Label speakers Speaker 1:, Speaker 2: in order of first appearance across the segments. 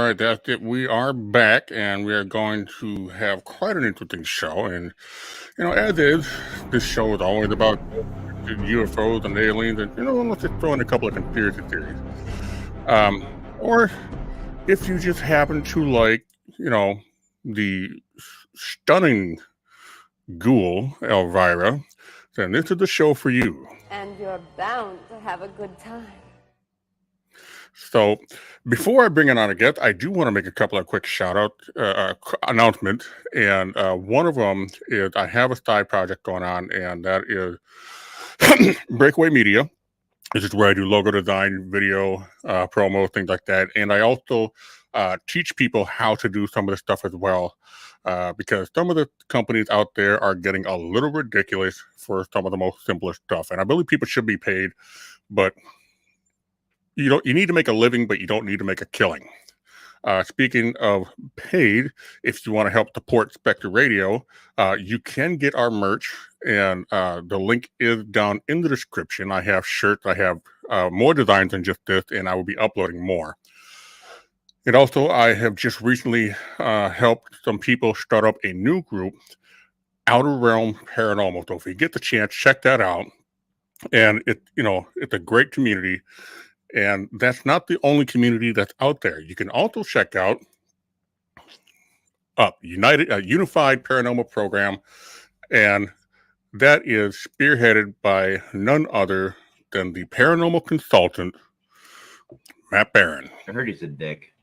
Speaker 1: right, that's it. We are back, and we are going to have quite an interesting show. And as is, this show is always about UFOs and aliens, and let's just throw in a couple of conspiracy theories. Or if you just happen to like, the stunning ghoul Elvira, then this is the show for you.
Speaker 2: And you're bound to have a good time.
Speaker 1: So, before I bring in on a guest, I do want to make a couple of quick shout-out announcements. And one of them is I have a side project going on, and that is Breakaway Media. This is where I do logo design, video, promo, things like that. And I also teach people how to do some of the stuff as well, because some of the companies out there are getting a little ridiculous for some of the most simplest stuff. And I believe people should be paid, but you need to make a living, but you don't need to make a killing. Speaking of paid, if you want to help support Specter Radio, you can get our merch, and the link is down in the description. I have shirts, I have more designs than just this, and I will be uploading more. And also, I have just recently helped some people start up a new group, Outer Realm Paranormal. So if you get the chance, check that out. And it's a great community. And that's not the only community that's out there. You can also check out Unified Paranormal Program, and that is spearheaded by none other than the paranormal consultant, Matt Barron.
Speaker 3: I heard he's a dick.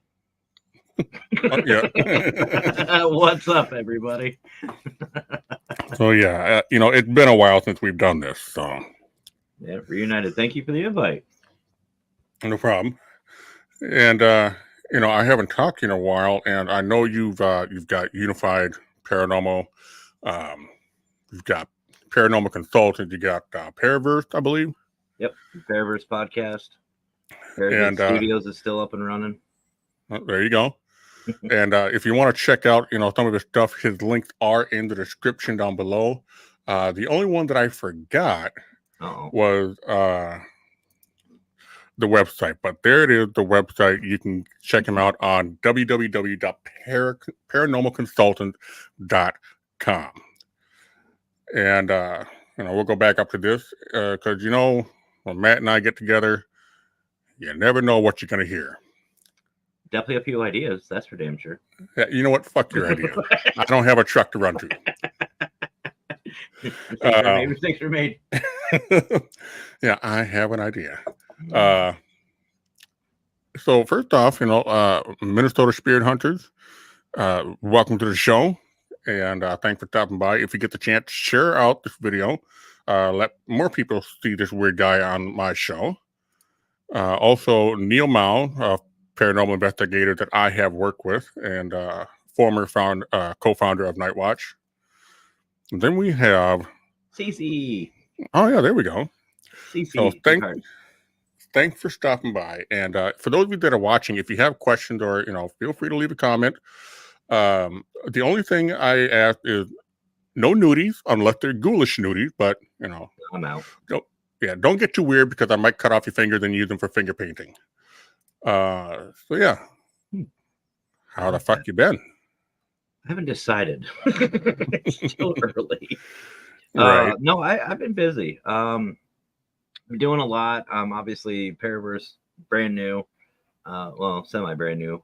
Speaker 1: Yeah.
Speaker 3: What's up, everybody?
Speaker 1: So yeah, it's been a while since we've done this. So
Speaker 3: yeah, Reunited. Thank you for the invite.
Speaker 1: No problem. And I haven't talked to you in a while, and I know you've got Unified Paranormal, you've got Paranormal Consultant, you got Paraverse, I believe.
Speaker 3: Yep, Paraverse podcast. Paraverse Studios is still up and running.
Speaker 1: There you go. And if you want to check out, some of his stuff, his links are in the description down below. The only one that I forgot was the website, but there it is, the website. You can check him out on www.paranormalconsultant.com. And we'll go back up to this because when Matt and I get together, you never know what you're going to hear.
Speaker 3: Definitely a few ideas, that's for damn sure.
Speaker 1: Yeah, you know what? Fuck your idea. I don't have a truck to run to.
Speaker 3: Mistakes were made.
Speaker 1: Yeah, I have an idea. So first off, Minnesota Spirit Hunters, welcome to the show, and thanks for stopping by. If you get the chance, share out this video. Let more people see this weird guy on my show. Also, Neil Mao, a paranormal investigator that I have worked with, and former co-founder of Night Watch. And then we have
Speaker 3: CC.
Speaker 1: Oh yeah, there we go.
Speaker 3: CC.
Speaker 1: So thanks for stopping by. And for those of you that are watching, if you have questions or, feel free to leave a comment. The only thing I ask is no nudies, unless they're ghoulish nudies, but,
Speaker 3: I'm out.
Speaker 1: Don't get too weird because I might cut off your fingers and use them for finger painting. So, yeah. How the fuck you been?
Speaker 3: I haven't decided. It's still early.
Speaker 1: Right.
Speaker 3: No, I've been busy. I'm doing a lot. Obviously, Paraverse, brand new. Semi brand new.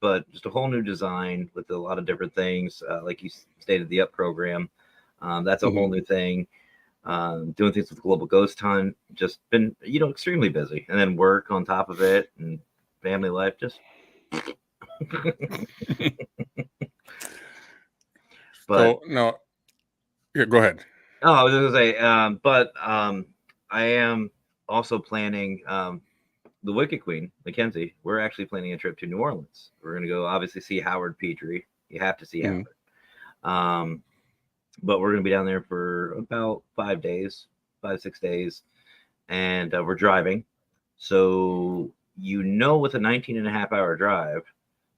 Speaker 3: But just a whole new design with a lot of different things. Like you stated, the UP program. That's a whole new thing. Doing things with Global Ghost Hunt. Just been, extremely busy. And then work on top of it and family life. Just. But
Speaker 1: so, no. Yeah, go ahead.
Speaker 3: Oh, I was going to say, I am also planning the Wicked Queen, Mackenzie. We're actually planning a trip to New Orleans. We're going to go obviously see Howard Petrie. You have to see Howard. But we're going to be down there for about 5 days, 5-6 days. And we're driving. So, with a 19.5-hour drive,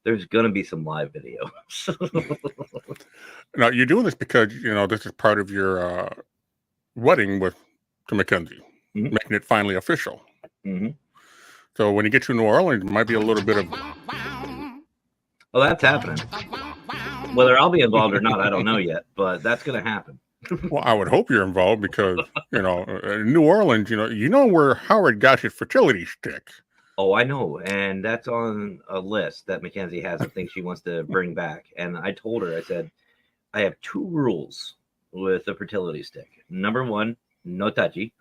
Speaker 3: there's going to be some live video.
Speaker 1: Now, you're doing this because, this is part of your wedding to Mackenzie, making it finally official.
Speaker 3: Mm-hmm.
Speaker 1: So when you get to New Orleans, it might be a little bit of
Speaker 3: Oh, that's happening. Whether I'll be involved or not, I don't know yet, but that's going to happen.
Speaker 1: Well, I would hope you're involved because, New Orleans, you know where Howard got his fertility stick.
Speaker 3: Oh, I know. And that's on a list that Mackenzie has of things she wants to bring back. And I told her, I said, I have 2 rules with the fertility stick. Number 1, no touchy.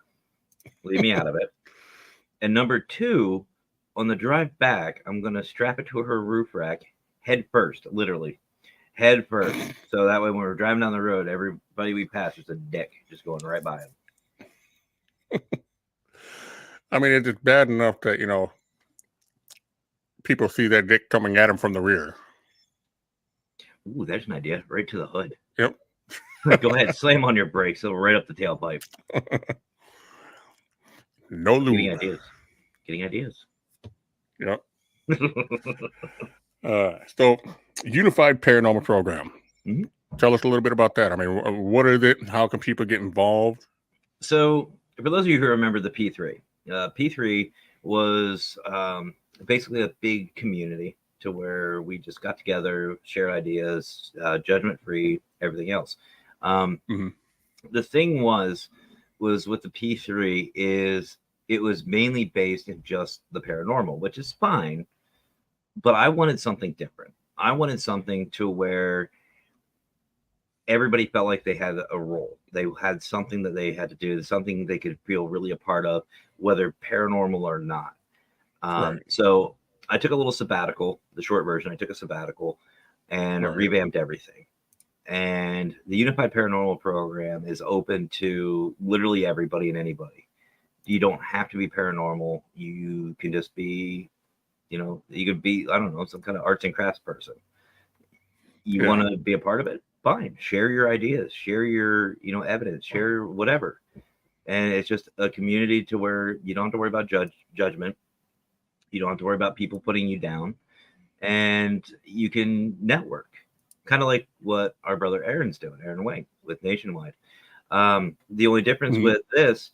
Speaker 3: Leave me out of it. And number 2, on the drive back, I'm going to strap it to her roof rack head first, literally. Head first. So that way when we're driving down the road, everybody we pass is a dick just going right by him.
Speaker 1: I mean, it's just bad enough that, people see that dick coming at him from the rear.
Speaker 3: Ooh, there's an idea. Right to the hood.
Speaker 1: Yep.
Speaker 3: Go ahead, slam on your brakes. So right up the tailpipe.
Speaker 1: No lube.
Speaker 3: Getting ideas.
Speaker 1: Yep. So, Unified Paranormal Program.
Speaker 3: Mm-hmm.
Speaker 1: Tell us a little bit about that. I mean, what is it? How can people get involved?
Speaker 3: So, for those of you who remember the P3, P3 was basically a big community to where we just got together, shared ideas, judgment-free, everything else. The thing was with the P3 is it was mainly based in just the paranormal, which is fine, but I wanted something different. I wanted something to where everybody felt like they had a role. They had something that they had to do, something they could feel really a part of, whether paranormal or not.
Speaker 1: Right.
Speaker 3: So I took a little sabbatical, the short version. I took a sabbatical and revamped everything. And the Unified Paranormal Program is open to literally everybody and anybody. You don't have to be paranormal. You can just be, you could be, I don't know, some kind of arts and crafts person. You want to be a part of it? Fine. Share your ideas, share your, evidence, share whatever. And it's just a community to where you don't have to worry about judgment. You don't have to worry about people putting you down, and you can network, kind of like what our brother Aaron's doing, Aaron Wang with Nationwide. The only difference with this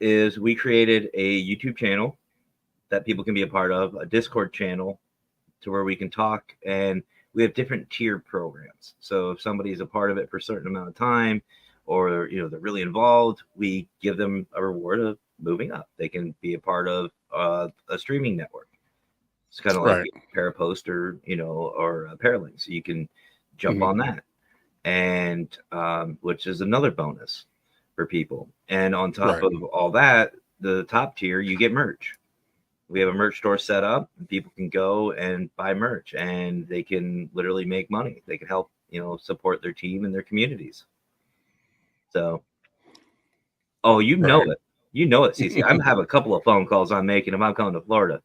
Speaker 3: is we created a YouTube channel that people can be a part of, a Discord channel to where we can talk, and we have different tier programs. So if somebody's a part of it for a certain amount of time, or they're really involved, we give them a reward of moving up. They can be a part of a streaming network. It's kind of like Parapost or or Paralinks. So you can jump on that, and which is another bonus for people. And on top of all that, the top tier, you get merch. We have a merch store set up, and people can go and buy merch, and they can literally make money. They can help support their team and their communities. So, you know it. You know it, Cece. I have a couple of phone calls I'm making about coming to Florida,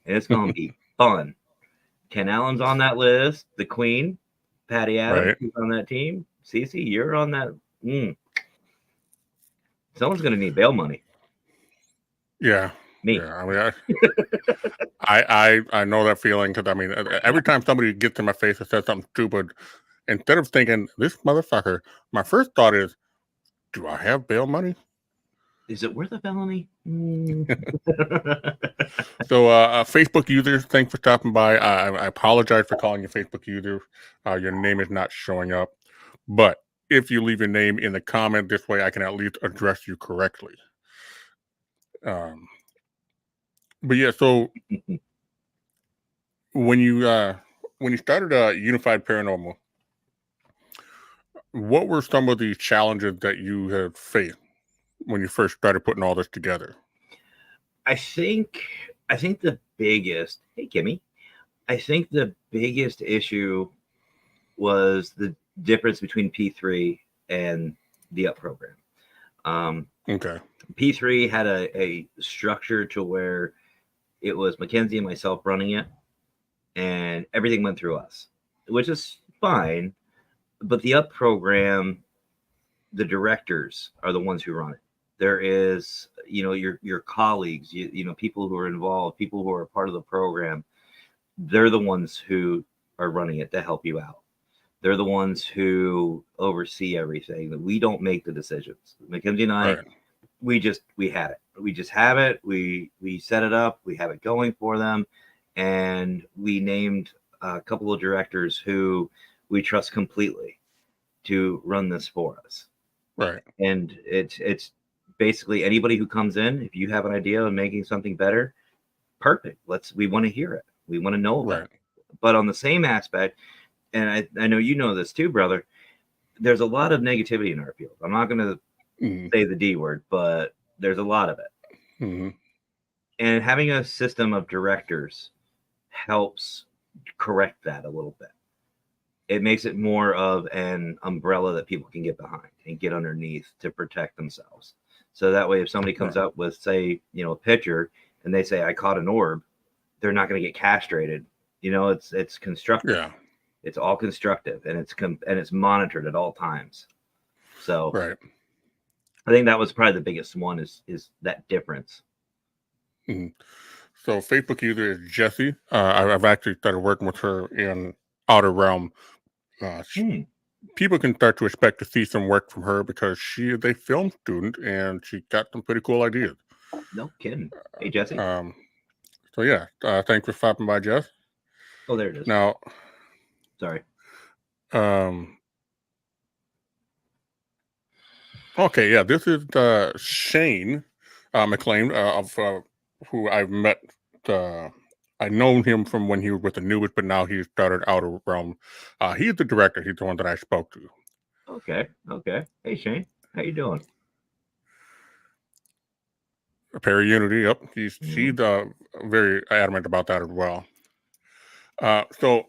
Speaker 3: and it's going to be fun. Ken Allen's on that list. The Queen, Patty Adams, is on that team. Cece, you're on that. Someone's going to need bail money.
Speaker 1: Yeah.
Speaker 3: Me.
Speaker 1: Yeah, I mean, I know that feeling because, I mean, every time somebody gets in my face and says something stupid, instead of thinking, this motherfucker, my first thought is, do I have bail money?
Speaker 3: Is it worth a felony?
Speaker 1: So, Facebook users, thanks for stopping by. I apologize for calling you Facebook user. Your name is not showing up. But if you leave your name in the comment, this way I can at least address you correctly. But yeah, so when you started Unified Paranormal, what were some of the challenges that you have faced when you first started putting all this together?
Speaker 3: I think the biggest, hey Kimmy, I think the biggest issue was the difference between P3 and the UP program.
Speaker 1: Okay.
Speaker 3: P3 had a structure to where it was Mackenzie and myself running it, and everything went through us, which is fine. But the UP program, the directors are the ones who run it. There is, your colleagues, people who are involved, people who are part of the program. They're the ones who are running it to help you out. They're the ones who oversee everything. We don't make the decisions. Mackenzie and I, we had it. We just have it. We set it up. We have it going for them. And we named a couple of directors who we trust completely to run this for us.
Speaker 1: Right.
Speaker 3: And it's basically anybody who comes in, if you have an idea of making something better, perfect. We want to hear it. We want to know about it. But on the same aspect, and I know you know this too, brother, there's a lot of negativity in our field. I'm not going to say the D word, but there's a lot of it.
Speaker 1: Mm-hmm.
Speaker 3: And having a system of directors helps correct that a little bit. It makes it more of an umbrella that people can get behind and get underneath to protect themselves. So that way, if somebody comes up with, say, a pitcher, and they say, I caught an orb, they're not going to get castrated. It's constructive.
Speaker 1: Yeah.
Speaker 3: It's all constructive, and it's monitored at all times. So
Speaker 1: right.
Speaker 3: I think that was probably the biggest one is that difference.
Speaker 1: Mm-hmm. So Facebook user is Jessie. I've actually started working with her in Outer Realm. People can start to expect to see some work from her because she is a film student and she got some pretty cool ideas.
Speaker 3: No kidding. Hey, Jessie.
Speaker 1: So yeah, thanks for stopping by, Jess.
Speaker 3: Oh, there it is.
Speaker 1: Now,
Speaker 3: sorry.
Speaker 1: Okay, yeah, this is Shane McLean of who I've met. I known him from when he was with the Newest, but now he's started Outer Realm. He's the director. He's the one that I spoke to.
Speaker 3: Okay. Hey, Shane, how you doing?
Speaker 1: Reunity, yep. She's very adamant about that as well. So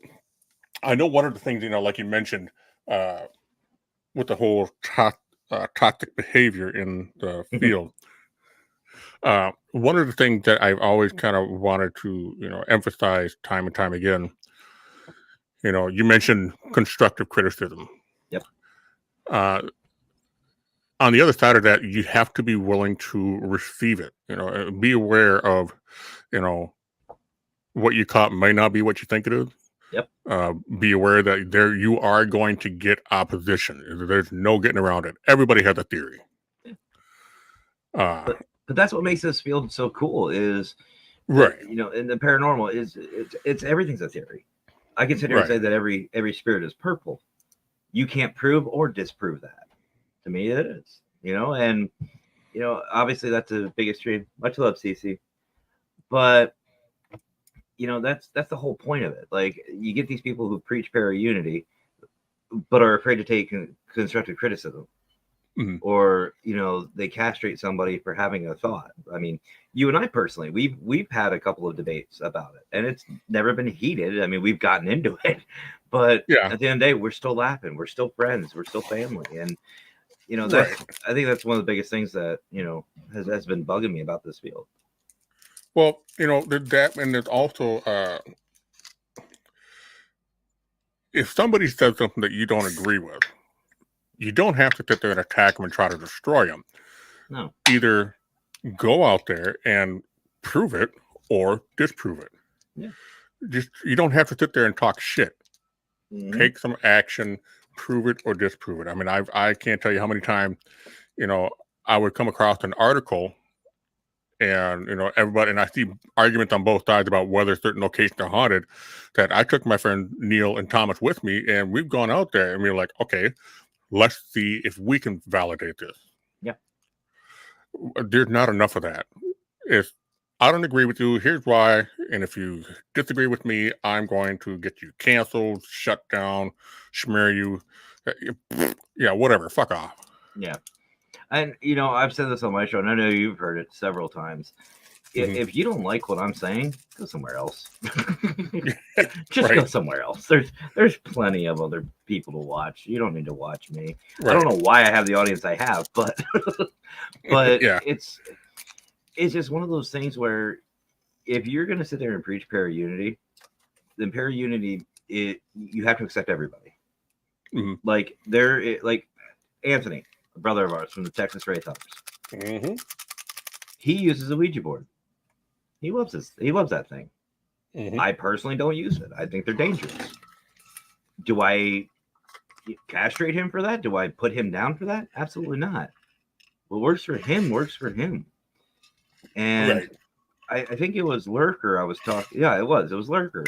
Speaker 1: I know one of the things, like you mentioned, with the whole toxic behavior in the field. One of the things that I've always kind of wanted to, emphasize time and time again, you mentioned constructive criticism.
Speaker 3: Yep.
Speaker 1: On the other side of that, you have to be willing to receive it. Be aware of, what you caught may not be what you think it is.
Speaker 3: Yep.
Speaker 1: Be aware that you are going to get opposition. There's no getting around it. Everybody has a theory.
Speaker 3: But that's what makes this field so cool is,
Speaker 1: right.
Speaker 3: In the paranormal it's everything's a theory. I can sit here and say that every spirit is purple. You can't prove or disprove that. To me, it is. And obviously that's a big extreme. Much love, Cece. But that's the whole point of it. Like, you get these people who preach para-unity, but are afraid to take constructive criticism. Mm-hmm. Or they castrate somebody for having a thought. I mean, you and I personally, we've had a couple of debates about it, and it's never been heated. I mean, we've gotten into it, but at the end of the day, we're still laughing, we're still friends, we're still family, and that's I think that's one of the biggest things that has been bugging me about this field.
Speaker 1: Well, there's that, and there's also if somebody says something that you don't agree with, you don't have to sit there and attack them and try to destroy them.
Speaker 3: No.
Speaker 1: Either go out there and prove it or disprove it.
Speaker 3: Yeah.
Speaker 1: You don't have to sit there and talk shit.
Speaker 3: Mm-hmm.
Speaker 1: Take some action, prove it or disprove it. I mean, I can't tell you how many times, I would come across an article and, everybody, and I see arguments on both sides about whether certain locations are haunted, that I took my friend Neil and Thomas with me, and we've gone out there and we're like, okay, let's see if we can validate this.
Speaker 3: Yeah.
Speaker 1: There's not enough of that. If I don't agree with you, here's why. And if you disagree with me, I'm going to get you canceled, shut down, smear you. Yeah, whatever. Fuck off.
Speaker 3: Yeah. And, I've said this on my show, and I know you've heard it several times. If you don't like what I'm saying, go somewhere else. Just go somewhere else. There's plenty of other people to watch. You don't need to watch me. Right. I don't know why I have the audience I have, but it's just one of those things where if you're going to sit there and preach para-unity, then para-unity, you have to accept everybody. Mm-hmm. Like Anthony, a brother of ours from the Texas Wraith Hunters.
Speaker 1: Mm-hmm.
Speaker 3: He uses a Ouija board. He loves this. He loves that thing. Mm-hmm. I personally don't use it. I think they're dangerous. Do I castrate him for that? Do I put him down for that? Absolutely not. What works for him works for him. And I think it was Lurker I was talking. Yeah, it was Lurker.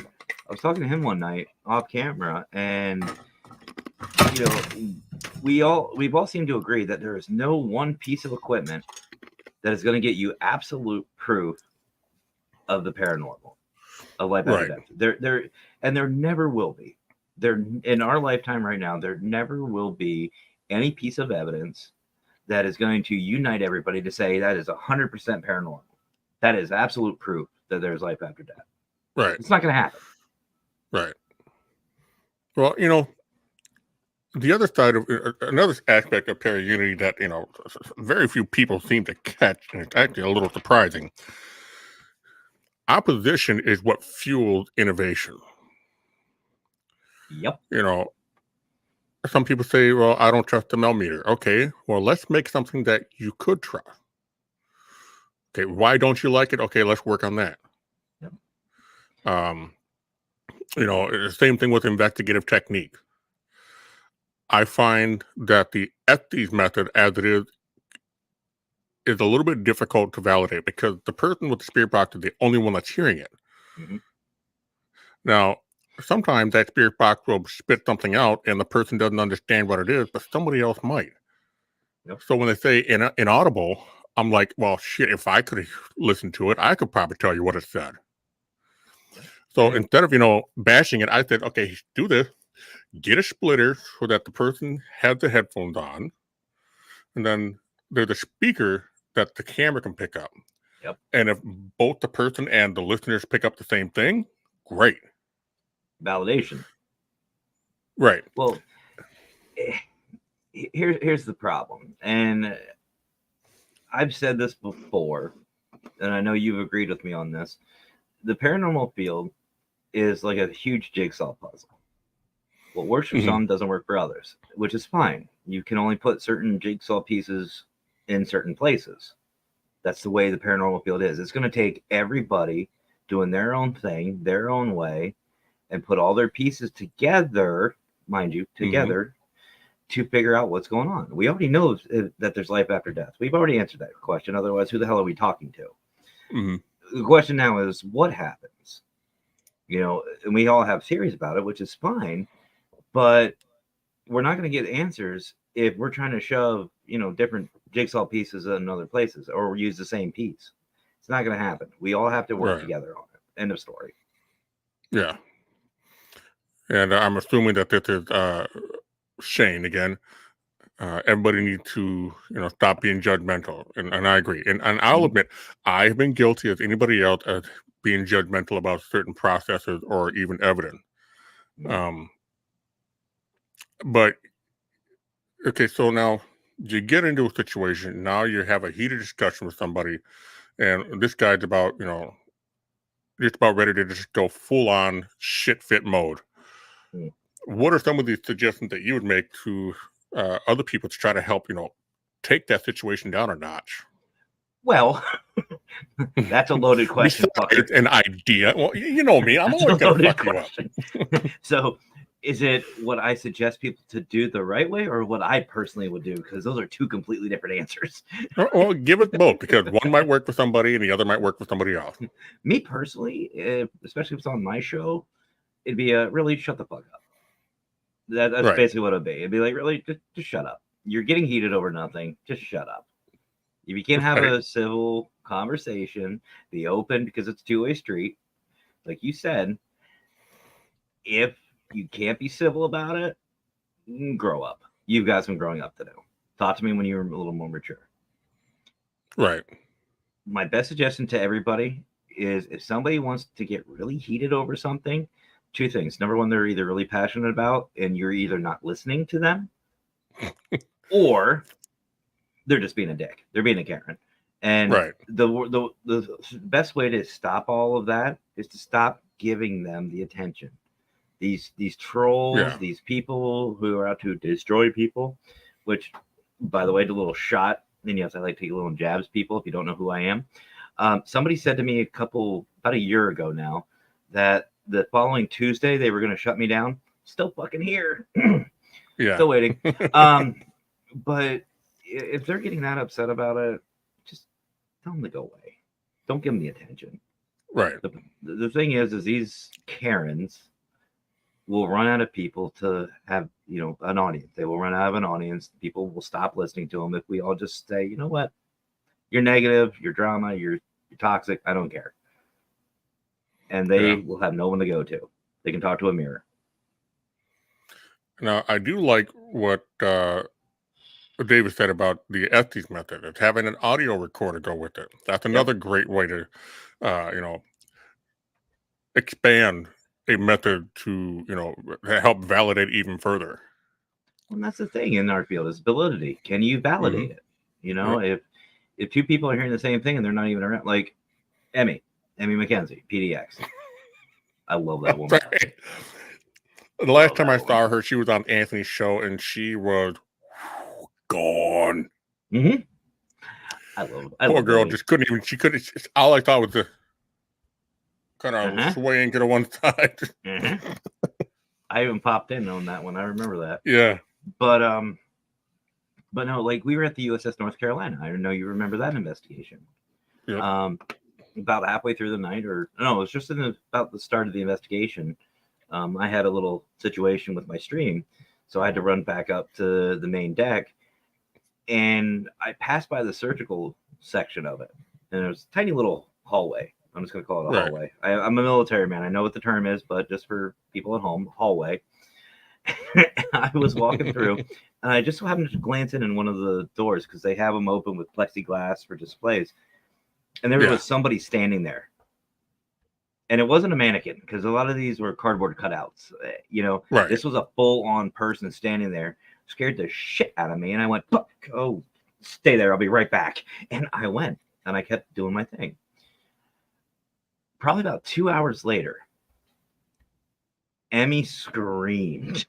Speaker 3: I was talking to him one night off camera, and you know, we've all seemed to agree that there is no one piece of equipment that is going to get you absolute proof of the paranormal, of life after death. There never will be. There in our lifetime right now, there never will be any piece of evidence that is going to unite everybody to say that is 100% paranormal. That is absolute proof that there's life after death.
Speaker 1: Right.
Speaker 3: It's not going to happen.
Speaker 1: Right. Well, the other side of another aspect of Reunity that very few people seem to catch, and it's actually a little surprising. Opposition is what fuels innovation.
Speaker 3: Yep.
Speaker 1: Some people say, well, I don't trust the millimeter. Okay, well, let's make something that you could trust. Okay, why don't you like it? Okay, let's work on that.
Speaker 3: Yep.
Speaker 1: The same thing with investigative technique. I find that the Estes method, as it is a little bit difficult to validate because the person with the spirit box is the only one that's hearing it.
Speaker 3: Mm-hmm.
Speaker 1: Now, sometimes that spirit box will spit something out and the person doesn't understand what it is, but somebody else might.
Speaker 3: Yep.
Speaker 1: So when they say inaudible, I'm like, well, shit, if I could listen to it, I could probably tell you what it said. So instead of, bashing it, I said, okay, do this. Get a splitter so that the person has the headphones on. And then there's a speaker that the camera can pick up.
Speaker 3: Yep.
Speaker 1: And if both the person and the listeners pick up the same thing, great.
Speaker 3: Validation.
Speaker 1: Right.
Speaker 3: Well, here's the problem. And I've said this before, and I know you've agreed with me on this. The paranormal field is like a huge jigsaw puzzle. What works for some doesn't work for others, which is fine. You can only put certain jigsaw pieces in certain places. That's the way the paranormal field is. It's going to take everybody doing their own thing, their own way, and put all their pieces together, mind you, to figure out what's going on. We already know that there's life after death. We've already answered that question. Otherwise, who the hell are we talking to? The question now is, what happens? And we all have theories about it, which is fine. But we're not going to get answers if we're trying to shove, different jigsaw pieces in other places or use the same piece. It's not going to happen. We all have to work together on it. End of story.
Speaker 1: Yeah. And I'm assuming that this is Shane again. Everybody needs to, stop being judgmental. And I agree. And I'll admit, I've been guilty as anybody else of being judgmental about certain processes or even evidence. But okay, so now you get into a situation. Now you have a heated discussion with somebody, and this guy's about, just about ready to just go full on shit fit mode. What are some of the suggestions that you would make to other people to try to help, take that situation down a notch?
Speaker 3: Well, that's a loaded question.
Speaker 1: It's an idea. Well, you know me. I'm always going to fuck you up.
Speaker 3: So is it what I suggest people to do the right way or what I personally would do? Because those are two completely different answers.
Speaker 1: Well, give it both because one might work for somebody and the other might work for somebody else.
Speaker 3: Me personally, especially if it's on my show, it'd be really shut the fuck up. That's basically what it'd be. It'd be like, really, just shut up. You're getting heated over nothing. Just shut up. If you can't have a civil conversation, be open because it's a two-way street. Like you said, if you can't be civil about it, grow up. You've got some growing up to do. Talk to me when you're a little more mature.
Speaker 1: Right.
Speaker 3: My best suggestion to everybody is if somebody wants to get really heated over something, two things. Number one, they're either really passionate about and you're either not listening to them or they're just being a dick. They're being a Karen. And the best way to stop all of that is to stop giving them the attention. These trolls, these people who are out to destroy people, which, by the way, the little shot, and yes, I like to take little jabs people if you don't know who I am. Somebody said to me about a year ago now, that the following Tuesday they were going to shut me down. Still fucking here. Still waiting. But if they're getting that upset about it, just tell them to go away. Don't give them the attention.
Speaker 1: Right.
Speaker 3: The thing is these Karens will run out of people to have, an audience. They will run out of an audience. People will stop listening to them if we all just say, you know what, you're negative, you're drama, you're toxic. I don't care. And they will have no one to go to. They can talk to a mirror.
Speaker 1: Now, I do like what David said about the Estes method. It's having an audio recorder go with it. That's another great way to, expand a method to, help validate even further.
Speaker 3: Well, that's the thing in our field is validity. Can you validate it? If two people are hearing the same thing and they're not even around, like Emmy McKenzie, PDX. I love that woman.
Speaker 1: Right. The last time I saw her, she was on Anthony's show and she was gone.
Speaker 3: Mm-hmm. I love
Speaker 1: Poor girl
Speaker 3: Emmy.
Speaker 1: just couldn't even, all I thought was the kind of swaying to the one side.
Speaker 3: I even popped in on that one. I remember that.
Speaker 1: Yeah.
Speaker 3: But no, like we were at the USS North Carolina. I know you remember that investigation.
Speaker 1: Yep.
Speaker 3: About halfway through the night, or no, it was just about the start of the investigation. I had a little situation with my stream, so I had to run back up to the main deck, and I passed by the surgical section of it, and it was a tiny little hallway. I'm just going to call it a hallway. I'm a military man. I know what the term is, but just for people at home, hallway. I was walking through, and I just happened to glance in one of the doors because they have them open with plexiglass for displays. And there was somebody standing there. And it wasn't a mannequin because a lot of these were cardboard cutouts. This was a full-on person standing there, scared the shit out of me. And I went, oh, stay there. I'll be right back. And I went, and I kept doing my thing. Probably about 2 hours later, Emmy screamed.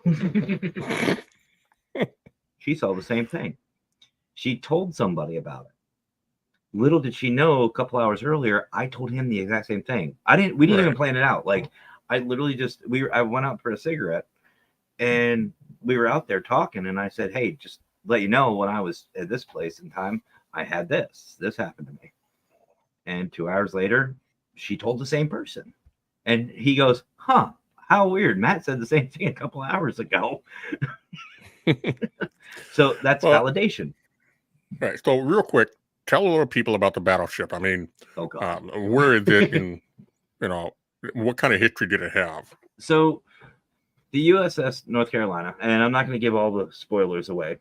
Speaker 3: She saw the same thing. She told somebody about it. Little did she know, a couple hours earlier, I told him the exact same thing. We didn't even plan it out. Like, I literally I went out for a cigarette, and we were out there talking, and I said, hey, just let you know, when I was at this place in time, I had this happened to me. And 2 hours later, she told the same person. And he goes, huh, how weird. Matt said the same thing a couple hours ago. So that's validation.
Speaker 1: Right. So real quick, tell a little people about the battleship. I mean, where is it in, what kind of history did it have?
Speaker 3: So the USS North Carolina, and I'm not going to give all the spoilers away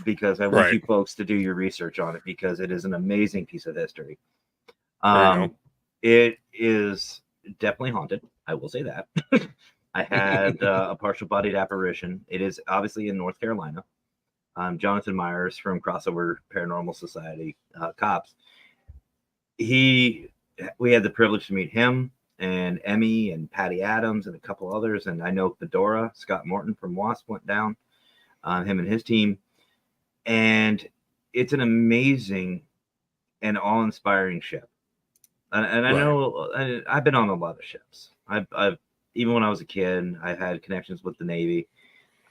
Speaker 3: because I want you folks to do your research on it because it is an amazing piece of history. It is definitely haunted. I will say that. I had a partial bodied apparition. It is obviously in North Carolina. Jonathan Myers from Crossover Paranormal Society Cops. We had the privilege to meet him and Emmy and Patty Adams and a couple others. And I know Fedora, Scott Morton from WASP went down, him and his team. And it's an amazing and awe-inspiring ship. And I know I've been on a lot of ships. I've even when I was a kid, I had connections with the Navy.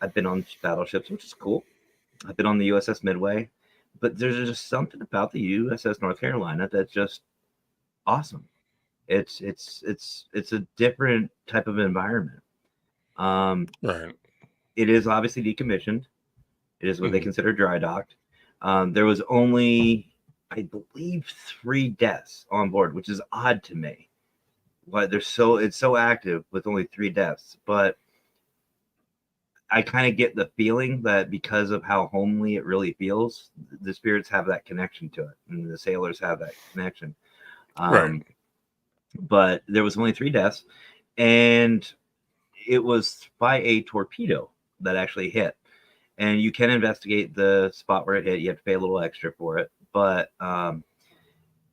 Speaker 3: I've been on battleships, which is cool. I've been on the USS Midway, but there's just something about the USS North Carolina that's just awesome. It's a different type of environment. It is obviously decommissioned. It is what they consider dry docked. There was only, I believe, 3 deaths on board, which is odd to me. But it's so active with only 3 deaths, but I kind of get the feeling that because of how homely it really feels, the spirits have that connection to it, and the sailors have that connection. But there was only 3 deaths, and it was by a torpedo that actually hit. And you can investigate the spot where it hit. You have to pay a little extra for it, but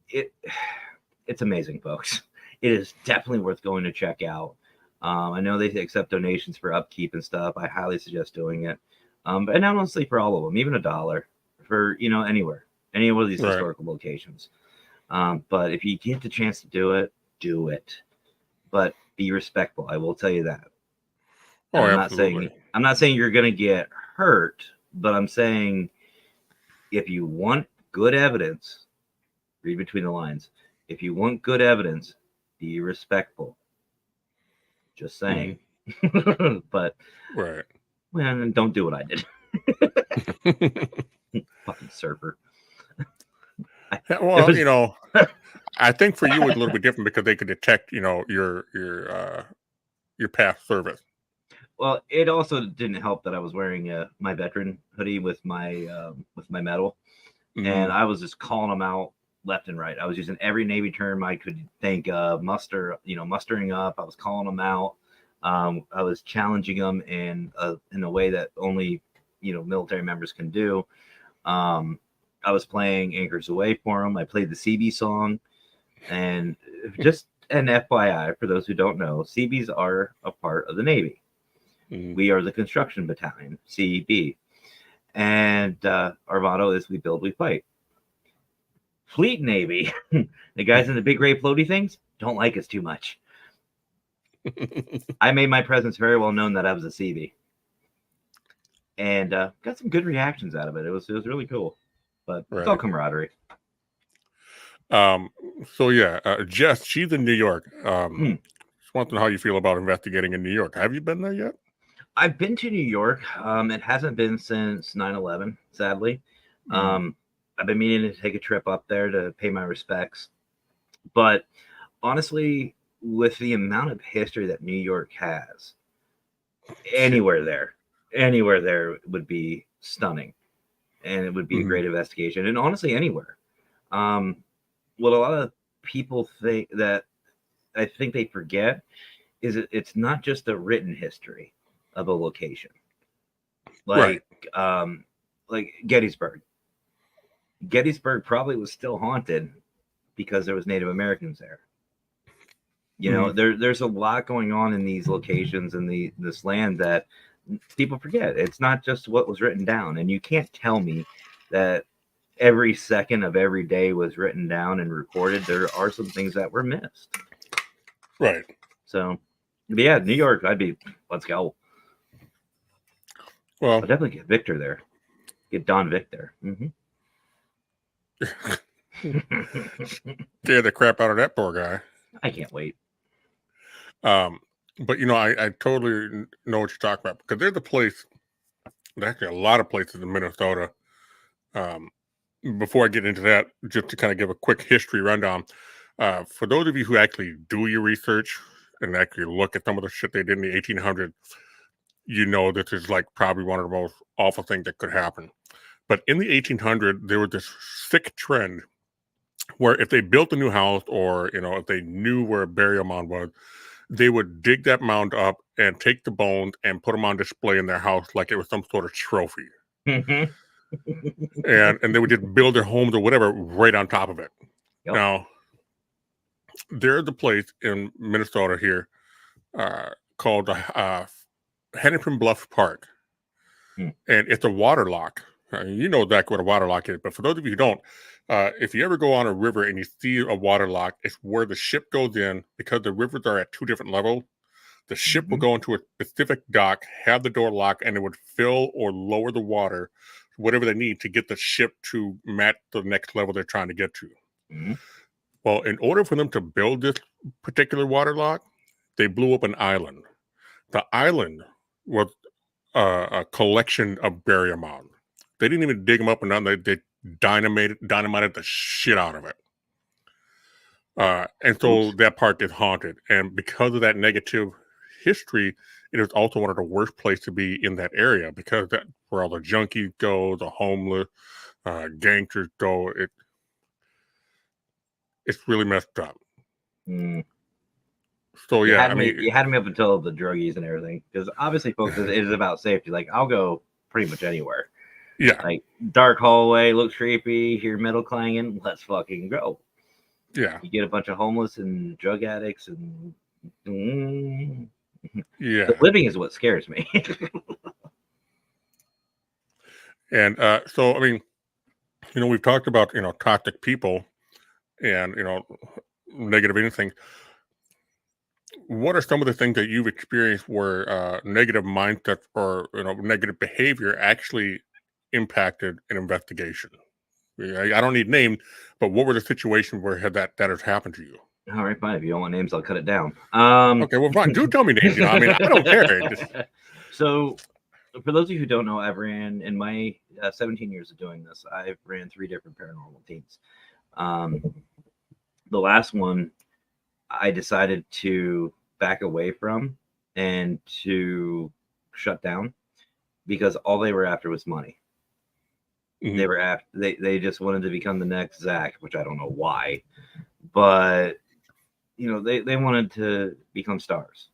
Speaker 3: it's amazing, folks. It is definitely worth going to check out. I know they accept donations for upkeep and stuff. I highly suggest doing it. But not honestly for all of them, even $1 for, anywhere, any one of these historical locations. But if you get the chance to do it. But be respectful. I will tell you that. I'm not saying you're going to get hurt, but I'm saying if you want good evidence, read between the lines. If you want good evidence, Be respectful. Just saying. But
Speaker 1: Right.
Speaker 3: well, don't do what I did. Fucking surfer.
Speaker 1: Yeah, well,
Speaker 3: was-
Speaker 1: you know, I think for you it's a little bit different because they could detect, you know, your past service.
Speaker 3: Well, it also didn't help that I was wearing my veteran hoodie with my medal, and I was just calling them out left and right. I was using every Navy term I could think of, mustering up. I was calling them out. I was challenging them in a way that only military members can do. I was playing Anchors Away for them. I played the CB song, and just an FYI for those who don't know, CBs are a part of the Navy. We are the construction battalion, CB, and our motto is "We build, we fight." Fleet Navy, the guys in the big gray floaty things don't like us too much. I made my presence very well known that I was a CB, and got some good reactions out of it. It was really cool, but it's all camaraderie.
Speaker 1: So yeah, Jess, she's in New York. Just wondering how you feel about investigating in New York. Have you been there yet?
Speaker 3: I've been to New York. It hasn't been since 9/11, sadly. I've been meaning to take a trip up there to pay my respects. But honestly, with the amount of history that New York has, anywhere there would be stunning. And it would be a great investigation. And honestly, anywhere. What a lot of people think that I think they forget is it's not just a written history of a location. Like Gettysburg. Gettysburg probably was still haunted because there was Native Americans there. You know, there's a lot going on in these locations and this land that people forget. It's not just what was written down, and you can't tell me that every second of every day was written down and recorded. There are some things that were missed.
Speaker 1: Right.
Speaker 3: So, yeah, New York, let's go.
Speaker 1: Well,
Speaker 3: I'll definitely get Victor there. Get Don Vic there.
Speaker 1: Scare the crap out of that poor guy.
Speaker 3: I can't wait.
Speaker 1: But you know, I totally know what you're talking about because there's actually a lot of places in Minnesota. Before I get into that, just to kind of give a quick history rundown, for those of you who actually do your research and actually look at some of the shit they did in the 1800s, you know this is like probably one of the most awful things that could happen. But in the 1800s, there was this sick trend where if they built a new house or, you know, if they knew where a burial mound was, they would dig that mound up and take the bones and put them on display in their house like it was some sort of trophy. And they would just build their homes or whatever right on top of it. Yep. Now, there's a place in Minnesota here called Hennepin Bluff Park. And it's a water lock. You know exactly what a water lock is, but for those of you who don't, if you ever go on a river and you see a water lock, it's where the ship goes in because the rivers are at two different levels. The ship will go into a specific dock, have the door locked, and it would fill or lower the water, whatever they need to get the ship to match the next level they're trying to get to. Well, in order for them to build this particular water lock, they blew up an island. The island was a collection of burial mounds. They didn't even dig them up or nothing. They dynamited the shit out of it. And so that part is haunted. And because of that negative history, it is also one of the worst places to be in that area because that's where all the junkies go, the homeless, gangsters go. It's really messed up. So
Speaker 3: you had me up until the druggies and everything because obviously, folks, it is about safety. Like I'll go pretty much anywhere.
Speaker 1: Yeah,
Speaker 3: like dark hallway, looks creepy, hear metal clanging, let's fucking go.
Speaker 1: Yeah,
Speaker 3: you get a bunch of homeless and drug addicts, and
Speaker 1: yeah,
Speaker 3: the living is what scares me.
Speaker 1: And so, I mean, you know, we've talked about, you know, toxic people and, you know, negative anything. What are some of the things that you've experienced where negative mindset or, you know, negative behavior actually impacted an investigation? I don't need names, but what were the situations where that has happened to you?
Speaker 3: All right, fine. If you don't want names, I'll cut it down.
Speaker 1: Okay, well, fine. Do tell me names. I mean, I don't care.
Speaker 3: So, for those of you who don't know, I've ran in my 17 years of doing this. I've ran 3 different paranormal teams. The last one, I decided to back away from and to shut down because all they were after was money.
Speaker 1: Mhm.
Speaker 3: They were after they just wanted to become the next Zach, which I don't know why, but they wanted to become stars.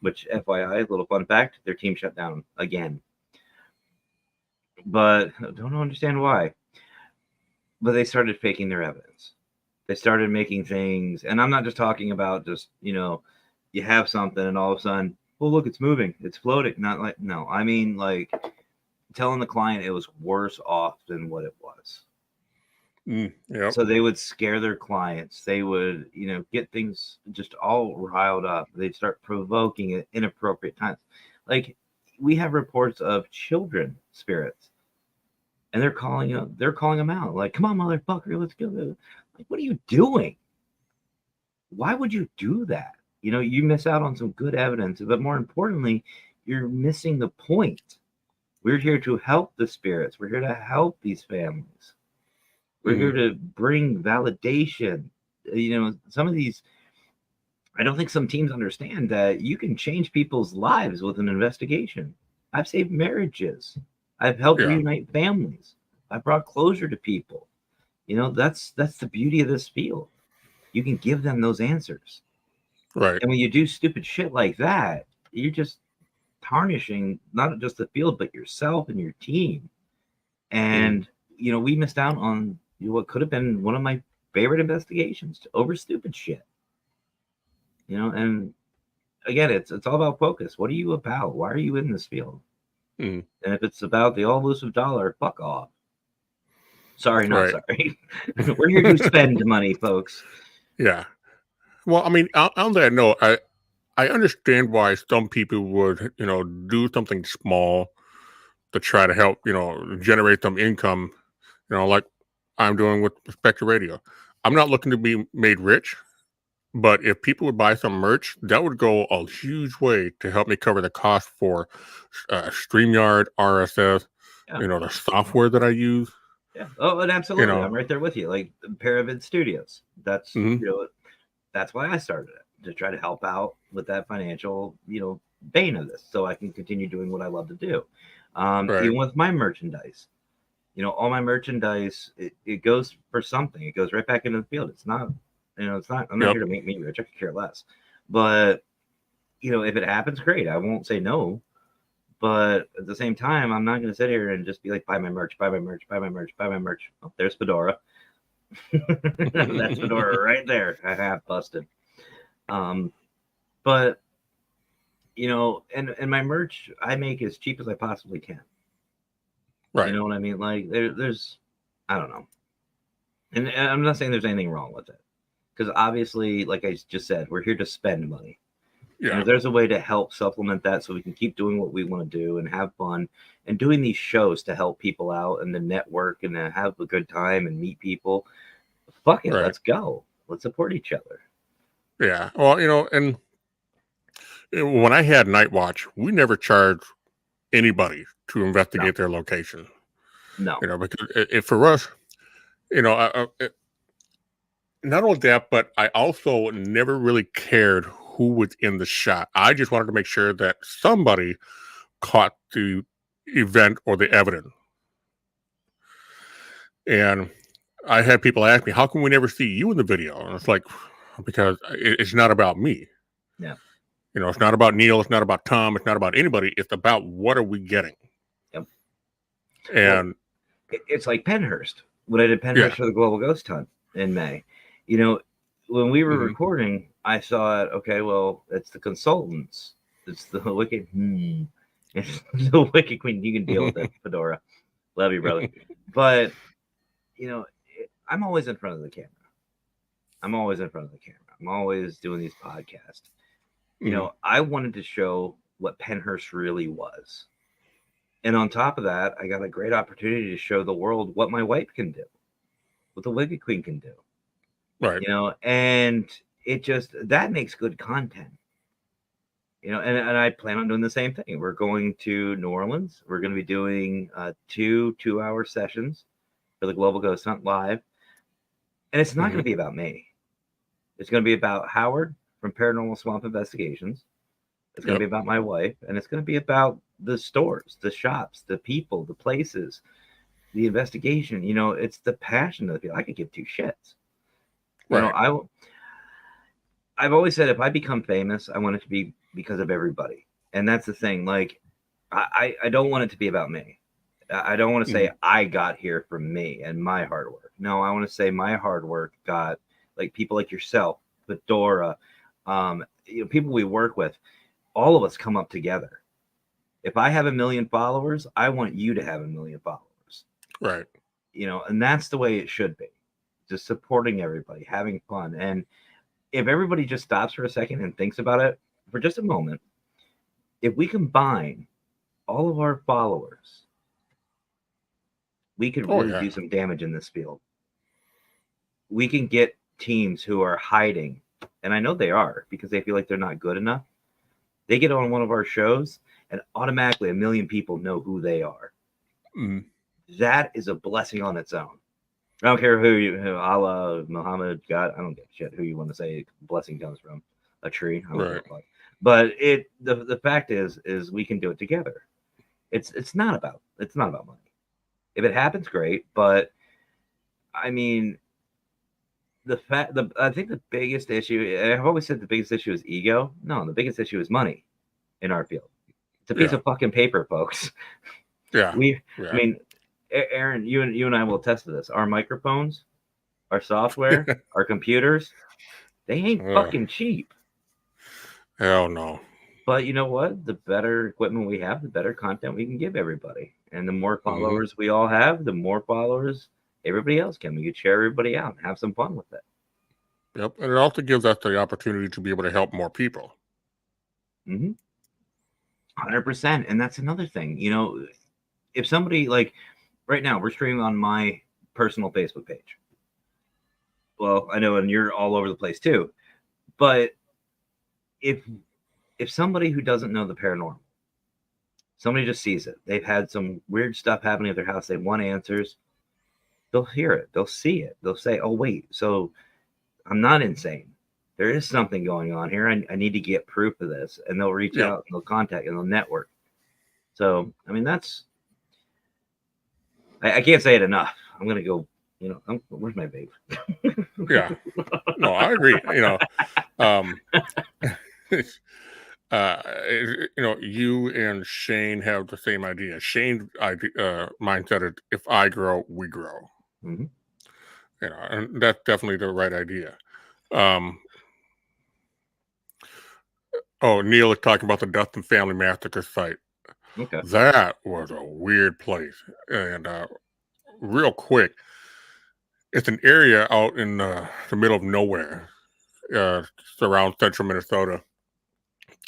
Speaker 3: Which, FYI, little fun fact, their team shut down again. But I don't understand why. But they started faking their evidence. They started making things, and I'm not just talking about just, you have something and all of a sudden, oh, look, it's moving, it's floating. Not like, no, I mean, like telling the client it was worse off than what it was.
Speaker 1: Yep.
Speaker 3: So they would scare their clients. They would, get things just all riled up. They'd start provoking at inappropriate times. Like, we have reports of children spirits, and they're calling them out. Like, come on, motherfucker, let's go. Like, what are you doing? Why would you do that? You miss out on some good evidence, but more importantly, you're missing the point. We're here to help the spirits. We're here to help these families. We're here to bring validation. Some of these, I don't think some teams understand that you can change people's lives with an investigation. I've saved marriages. I've helped reunite families. I've brought closure to people. That's the beauty of this field. You can give them those answers.
Speaker 1: Right.
Speaker 3: And when you do stupid shit like that, you're just tarnishing not just the field, but yourself and your team. And, we missed out on what could have been one of my favorite investigations over stupid shit. And again, it's all about focus. What are you about? Why are you in this field? And if it's about the all-elusive dollar, fuck off. Sorry, not sorry. We're here to spend money, folks.
Speaker 1: Yeah. Well, I mean, on that note, I understand why some people would, do something small to try to help, generate some income, like I'm doing with Specter Radio. I'm not looking to be made rich, but if people would buy some merch, that would go a huge way to help me cover the cost for StreamYard, RSS, the software that I use.
Speaker 3: Yeah. Oh, and absolutely. I'm right there with you. Like Paravid Studios. That's, that's why I started it, to try to help out with that financial, bane of this, so I can continue doing what I love to do. Even with my merchandise, all my merchandise, it goes for something. It goes right back into the field. It's not, I'm not here to make me rich. I could care less. But, if it happens, great. I won't say no. But at the same time, I'm not going to sit here and just be like, buy my merch, buy my merch, buy my merch, buy my merch. Oh, there's Fedora. That's Fedora right there. I have busted. But, and my merch I make as cheap as I possibly can.
Speaker 1: Right.
Speaker 3: You know what I mean? Like there's, I don't know. And I'm not saying there's anything wrong with it. Because obviously, like I just said, we're here to spend money.
Speaker 1: Yeah.
Speaker 3: And if there's a way to help supplement that so we can keep doing what we want to do and have fun and doing these shows to help people out and to network and to have a good time and meet people, fuck it, let's go. Let's support each other.
Speaker 1: Yeah. Well, and when I had Night Watch, we never charged anybody to investigate their location.
Speaker 3: No.
Speaker 1: Because for us, not only that, but I also never really cared who was in the shot. I just wanted to make sure that somebody caught the event or the evidence. And I had people ask me, how come we never see you in the video? And it's like, because it's not about me.
Speaker 3: Yeah.
Speaker 1: It's not about Neil. It's not about Tom. It's not about anybody. It's about what are we getting?
Speaker 3: Yep.
Speaker 1: And
Speaker 3: it's like Pennhurst. When I did Pennhurst for the Global Ghost Hunt in May, when we were recording, I saw it. Okay, well, it's the consultants. It's the Wicked. It's the Wicked Queen. You can deal with it, Fedora. Love you, brother. But I'm always in front of the camera. I'm always doing these podcasts. I wanted to show what Pennhurst really was. And on top of that, I got a great opportunity to show the world what my wife can do, what the Wicked Queen can do.
Speaker 1: Right.
Speaker 3: And it just that makes good content. And I plan on doing the same thing. We're going to New Orleans. We're going to be doing 2 2-hour sessions for the Global Ghost Hunt live. And it's not going to be about me. It's going to be about Howard from Paranormal Swamp Investigations. It's going to be about my wife. And it's going to be about the stores, the shops, the people, the places, the investigation. It's the passion of the people. I could give two shits. I've always said if I become famous, I want it to be because of everybody. And that's the thing. Like, I don't want it to be about me. I don't want to say I got here from me and my hard work. No, I want to say my hard work got like people like yourself, Fedora, people we work with. All of us come up together. If I have 1 million followers, I want you to have 1 million followers.
Speaker 1: Right.
Speaker 3: And that's the way it should be. Just supporting everybody, having fun. And if everybody just stops for a second and thinks about it for just a moment, if we combine all of our followers, we could really do some damage in this field. We can get teams who are hiding, and I know they are because they feel like they're not good enough. They get on one of our shows, and automatically 1 million people know who they are. That is a blessing on its own. I don't care who Allah, Muhammad, God, I don't give a shit who you want to say blessing comes from. A tree. I don't give a fuck. But the fact is we can do it together. It's not about money. If it happens, great. But I mean, I think the biggest issue, I've always said the biggest issue is ego. No, the biggest issue is money in our field. It's a piece of fucking paper, folks.
Speaker 1: Yeah.
Speaker 3: I mean, Aaron, you and I will attest to this. Our microphones, our software, our computers, they ain't fucking cheap.
Speaker 1: Hell no.
Speaker 3: But you know what? The better equipment we have, the better content we can give everybody. And the more followers we all have, the more followers everybody else can. We could share everybody out and have some fun with it.
Speaker 1: Yep. And it also gives us the opportunity to be able to help more people.
Speaker 3: 100%. And that's another thing. If somebody like right now, we're streaming on my personal Facebook page. Well, I know, and you're all over the place too. But if somebody who doesn't know the paranormal, somebody just sees it, they've had some weird stuff happening at their house, they want answers, they'll hear it, they'll see it, they'll say, oh, wait, so I'm not insane. There is something going on here. I need to get proof of this. And they'll reach out, and they'll contact, and they'll network. So, I mean, that's, I can't say it enough. I'm going to go, where's my vape?
Speaker 1: Yeah. No, I agree. You and Shane have the same idea. Shane's mindset is if I grow, we grow. And that's definitely the right idea. Neil is talking about the Dustin Family Massacre site.
Speaker 3: Okay.
Speaker 1: That was a weird place. And real quick, it's an area out in the middle of nowhere. It's around central Minnesota.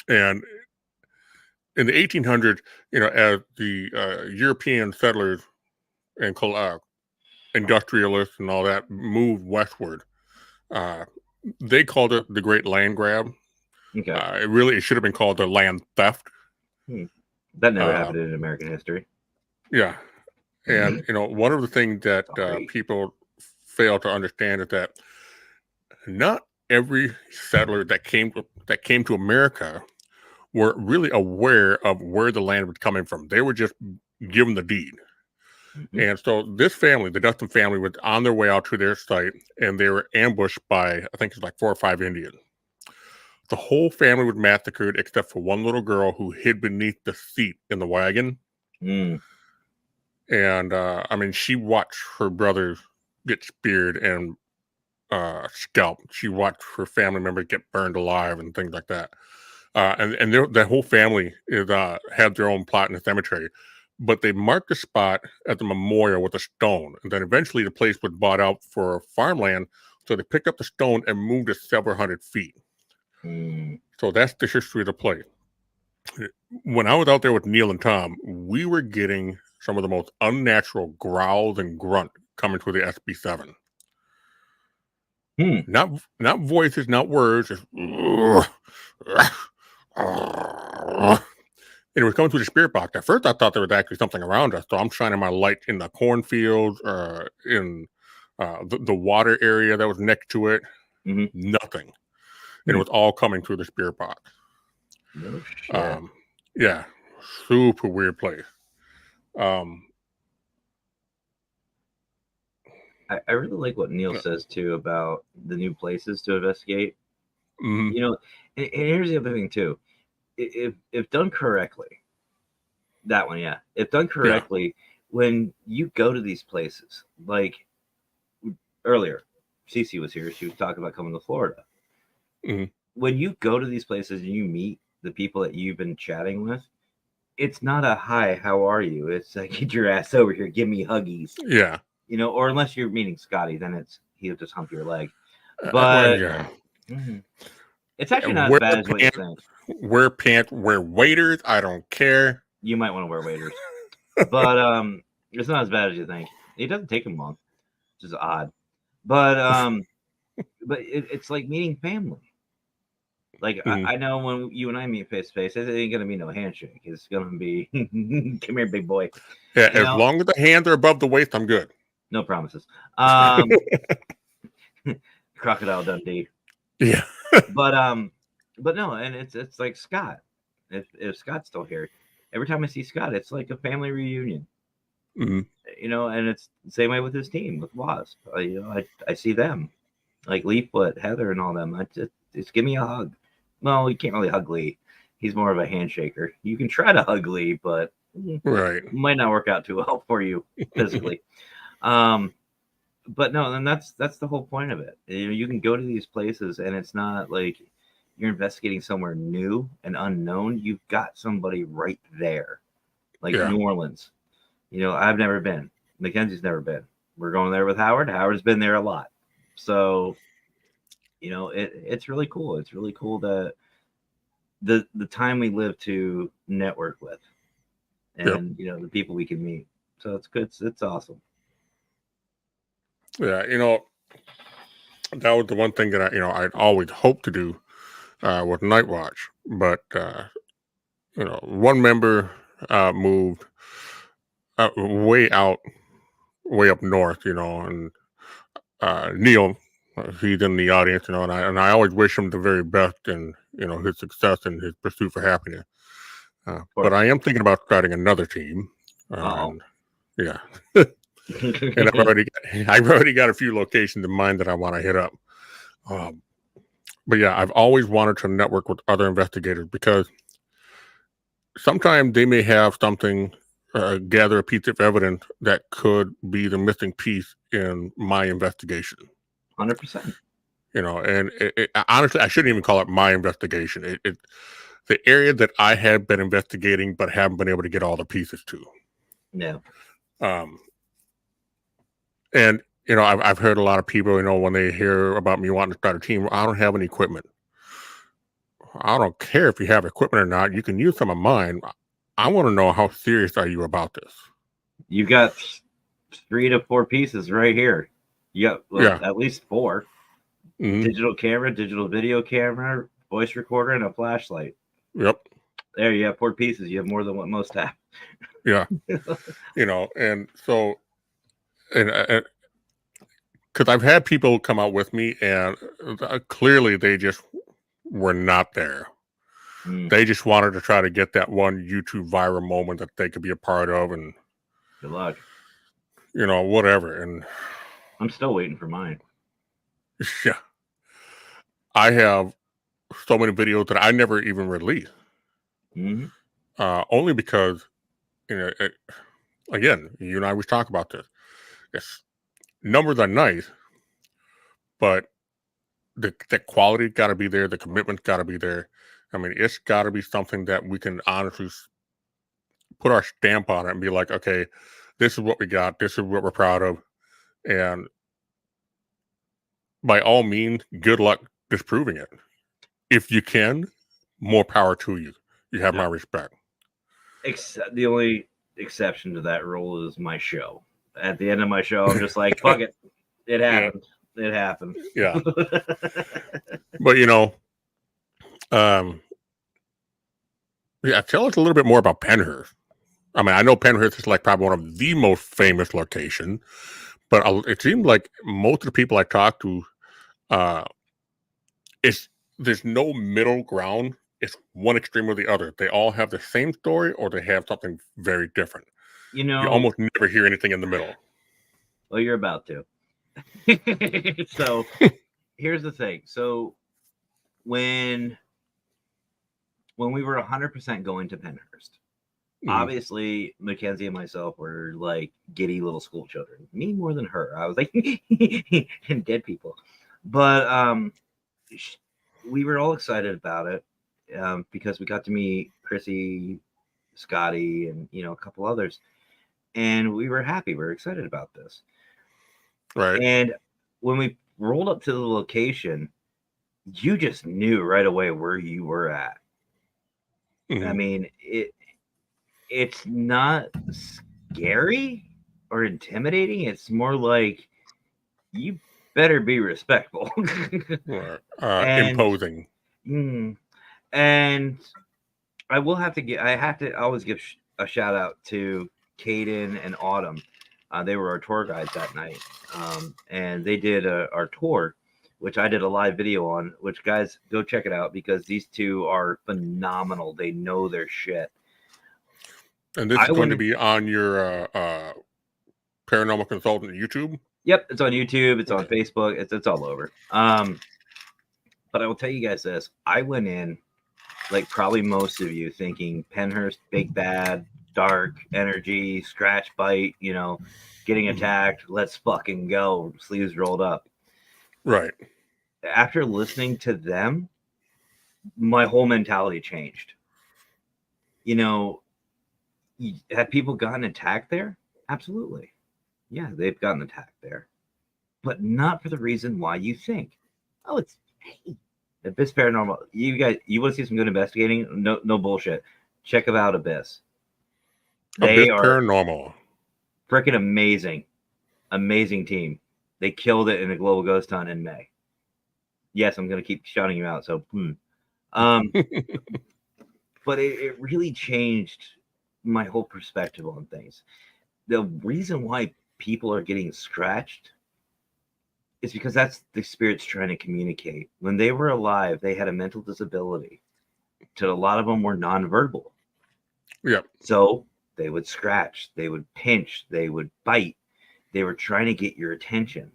Speaker 1: And in the 1800s, as the European settlers and industrialists and all that moved westward, they called it the Great Land Grab.
Speaker 3: Okay.
Speaker 1: It should have been called the land theft.
Speaker 3: That never happened in American history.
Speaker 1: Yeah. And, one of the things that people fail to understand is that not every settler that came to America were really aware of where the land was coming from. They were just given the deed. And so this family, the Dustin family, was on their way out to their site, and they were ambushed by, I think it's like 4 or 5 Indians. The whole family was massacred except for one little girl who hid beneath the seat in the wagon. And, she watched her brothers get speared and scalped. She watched her family members get burned alive and things like that. And the whole family had their own plot in the cemetery. But they marked the spot at the memorial with a stone. And then eventually the place was bought out for farmland. So they picked up the stone and moved it several hundred feet. So that's the history of the place. When I was out there with Neil and Tom, we were getting some of the most unnatural growls and grunt coming through the SB7. Not voices, not words. Just, and it was coming through the spirit box. At first, I thought there was actually something around us, so I'm shining my light in the cornfields, in the water area that was next to it. Nothing, and it was all coming through the spirit box.
Speaker 3: No shit.
Speaker 1: Yeah, super weird place.
Speaker 3: I really like what Neil says too about the new places to investigate.
Speaker 1: Mm-hmm.
Speaker 3: You know, and here's the other thing too. If done correctly, that one, yeah. If done correctly, when you go to these places, like earlier, Cece was here. She was talking about coming to Florida.
Speaker 1: Mm-hmm.
Speaker 3: When you go to these places and you meet the people that you've been chatting with, it's not a hi, how are you? It's like, get your ass over here, give me huggies.
Speaker 1: Yeah.
Speaker 3: You know, or unless you're meeting Scotty, then he'll just hump your leg. But
Speaker 1: well, yeah.
Speaker 3: It's actually not as bad as what you think.
Speaker 1: Wear pants, wear waders. I don't care.
Speaker 3: You might want to wear waders, but it's not as bad as you think. It doesn't take them long, which is odd. But but it's like meeting family. Like I know when you and I meet face to face, it ain't gonna be no handshake. It's gonna be come here, big boy.
Speaker 1: Yeah, as long as the hands are above the waist, I'm good.
Speaker 3: No promises. Crocodile Dundee.
Speaker 1: Yeah.
Speaker 3: but no, and it's like Scott. If Scott's still here, every time I see Scott, it's like a family reunion. You know, and it's the same way with his team, with Wasp. You know, I see them, like Leaffoot, Heather, and all them. I just give me a hug. Well, you can't really hug Lee. He's more of a handshaker. You can try to hug Lee, but
Speaker 1: it
Speaker 3: might not work out too well for you physically. But no, then that's the whole point of it. You know, you can go to these places, and it's not like you're investigating somewhere new and unknown. You've got somebody right there, like New Orleans. You know, I've never been. Mackenzie's never been. We're going there with Howard. Howard's been there a lot. So, you know, it's really cool. It's really cool that the time we live to network with, and you know, the people we can meet. So it's good. It's awesome.
Speaker 1: Yeah, you know, that was the one thing that I'd always hoped to do with Night Watch, but you know, one member moved way up north, you know, and Neil, he's in the audience, you know, and I always wish him the very best in, you know, his success and his pursuit for happiness. But I am thinking about starting another team. Yeah. And I've already got a few locations in mind that I want to hit up. But yeah, I've always wanted to network with other investigators because sometimes they may have something, gather a piece of evidence that could be the missing piece in my investigation.
Speaker 3: 100%.
Speaker 1: You know, and honestly, I shouldn't even call it my investigation. It's the area that I have been investigating, but haven't been able to get all the pieces to.
Speaker 3: Yeah.
Speaker 1: And you know, I've heard a lot of people, you know, when they hear about me wanting to start a team, I don't have any equipment. I don't care if you have equipment or not. You can use some of mine. I want to know, how serious are you about this?
Speaker 3: You got 3 to 4 pieces right here. You got at least 4. Digital camera, digital video camera, voice recorder, and a flashlight.
Speaker 1: Yep.
Speaker 3: There you have 4 pieces. You have more than what most have.
Speaker 1: Yeah. You know, and so, and because I've had people come out with me, and clearly they just were not there. They just wanted to try to get that one YouTube viral moment that they could be a part of, and
Speaker 3: good luck.
Speaker 1: You know, whatever. And
Speaker 3: I'm still waiting for mine.
Speaker 1: Yeah, I have so many videos that I never even released. Only because, you know, again, you and I always talk about this. Yes, numbers are nice, but the quality got to be there. The commitment got to be there. I mean, it's got to be something that we can honestly put our stamp on it and be like, okay, this is what we got. This is what we're proud of. And by all means, good luck disproving it. If you can, more power to you. You have my respect.
Speaker 3: The only exception to that rule is my show. At the end of my show, I'm just like, fuck it. It happened. It happened.
Speaker 1: Yeah. But yeah, tell us a little bit more about Penhurst. I mean, I know Penhurst is like probably one of the most famous location, but it seemed like most of the people I talked to, uh, it's there's no middle ground. It's one extreme or the other. They all have the same story, or they have something very different. You almost never hear anything in the middle.
Speaker 3: Well, you're about to. So here's the thing. So when we were 100% going to Penhurst, obviously Mackenzie and myself were like giddy little school children. Me more than her. I was like, and dead people. But we were all excited about it because we got to meet Chrissy, Scotty, and a couple others, and we were happy. We were excited about this.
Speaker 1: Right.
Speaker 3: And when we rolled up to the location, you just knew right away where you were at. I mean, it's not scary or intimidating. It's more like you better be respectful.
Speaker 1: Imposing.
Speaker 3: And I have to always give a shout out to Caden and Autumn. They were our tour guides that night. And they did our tour, which I did a live video on, which guys, go check it out because these two are phenomenal. They know their shit.
Speaker 1: And this is going to be on your Paranormal Consultant YouTube?
Speaker 3: Yep, it's on YouTube. It's on Facebook. It's all over. But I will tell you guys this. I went in, like probably most of you, thinking Penhurst, big bad, dark energy, scratch bite, getting attacked. Let's fucking go. Sleeves rolled up.
Speaker 1: Right.
Speaker 3: After listening to them, my whole mentality changed. Have people gotten attacked there? Absolutely. Yeah, they've gotten attacked there. But not for the reason why you think. Oh, it's Abyss Paranormal. You guys, you want to see some good investigating? No bullshit. Check out Abyss. They are
Speaker 1: Paranormal.
Speaker 3: Freaking amazing. Amazing team. They killed it in a Global Ghost Hunt in May. Yes, I'm going to keep shouting you out. So, but it really changed my whole perspective on things. The reason why people are getting scratched is because that's the spirits trying to communicate. When they were alive, they had a mental disability. A lot of them were nonverbal.
Speaker 1: Yeah.
Speaker 3: So they would scratch, they would pinch, they would bite. They were trying to get your attention.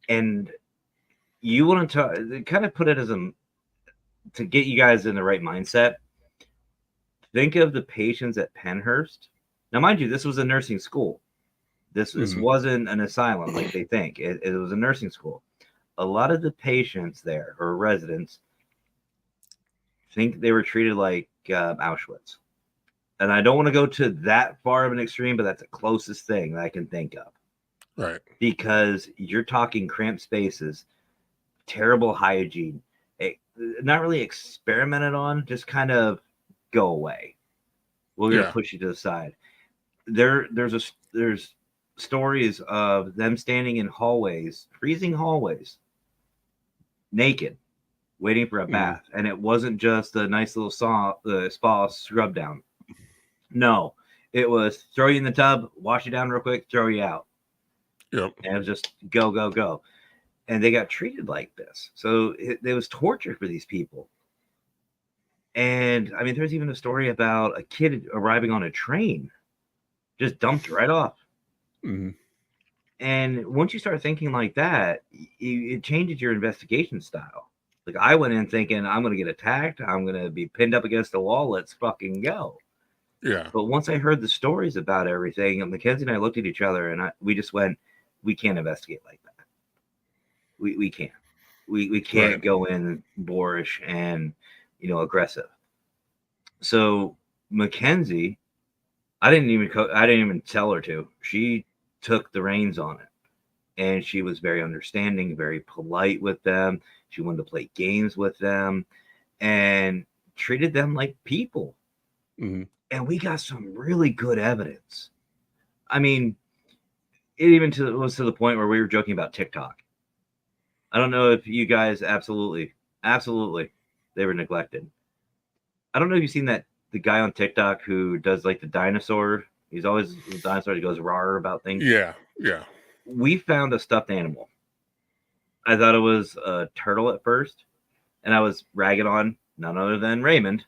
Speaker 3: And you want to kind of put it as to get you guys in the right mindset. Think of the patients at Penhurst. Now, mind you, this was a nursing school. This wasn't an asylum like they think. It was a nursing school. A lot of the patients there, or residents, think they were treated like Auschwitz. And I don't want to go to that far of an extreme, but that's the closest thing that I can think of.
Speaker 1: Right.
Speaker 3: Because you're talking cramped spaces, terrible hygiene, not really experimented on, just kind of go away. We're going to push you to the side. There's stories of them standing in hallways, freezing hallways, naked, waiting for a bath. And it wasn't just a nice little spa scrub down. No, it was throw you in the tub, wash you down real quick, throw you out.
Speaker 1: Yep.
Speaker 3: And it was just go, go, go. And they got treated like this. So it was torture for these people. And I mean, there's even a story about a kid arriving on a train, just dumped right off. And once you start thinking like that, it changes your investigation style. Like I went in thinking I'm going to get attacked. I'm going to be pinned up against the wall. Let's fucking go.
Speaker 1: Yeah.
Speaker 3: But once I heard the stories about everything, Mackenzie and I looked at each other and we just went, we can't investigate like that. We can't. We can't go in boorish and, aggressive. So Mackenzie, I didn't even tell her to. She took the reins on it. And she was very understanding, very polite with them. She wanted to play games with them and treated them like people. And we got some really good evidence. I mean, it even was to the point where we were joking about TikTok. I don't know if you guys absolutely, they were neglected. I don't know if you've seen the guy on TikTok who does like the dinosaur. He's always the dinosaur. He goes rawr about things.
Speaker 1: Yeah, yeah.
Speaker 3: We found a stuffed animal. I thought it was a turtle at first, and I was ragging on none other than Raymond.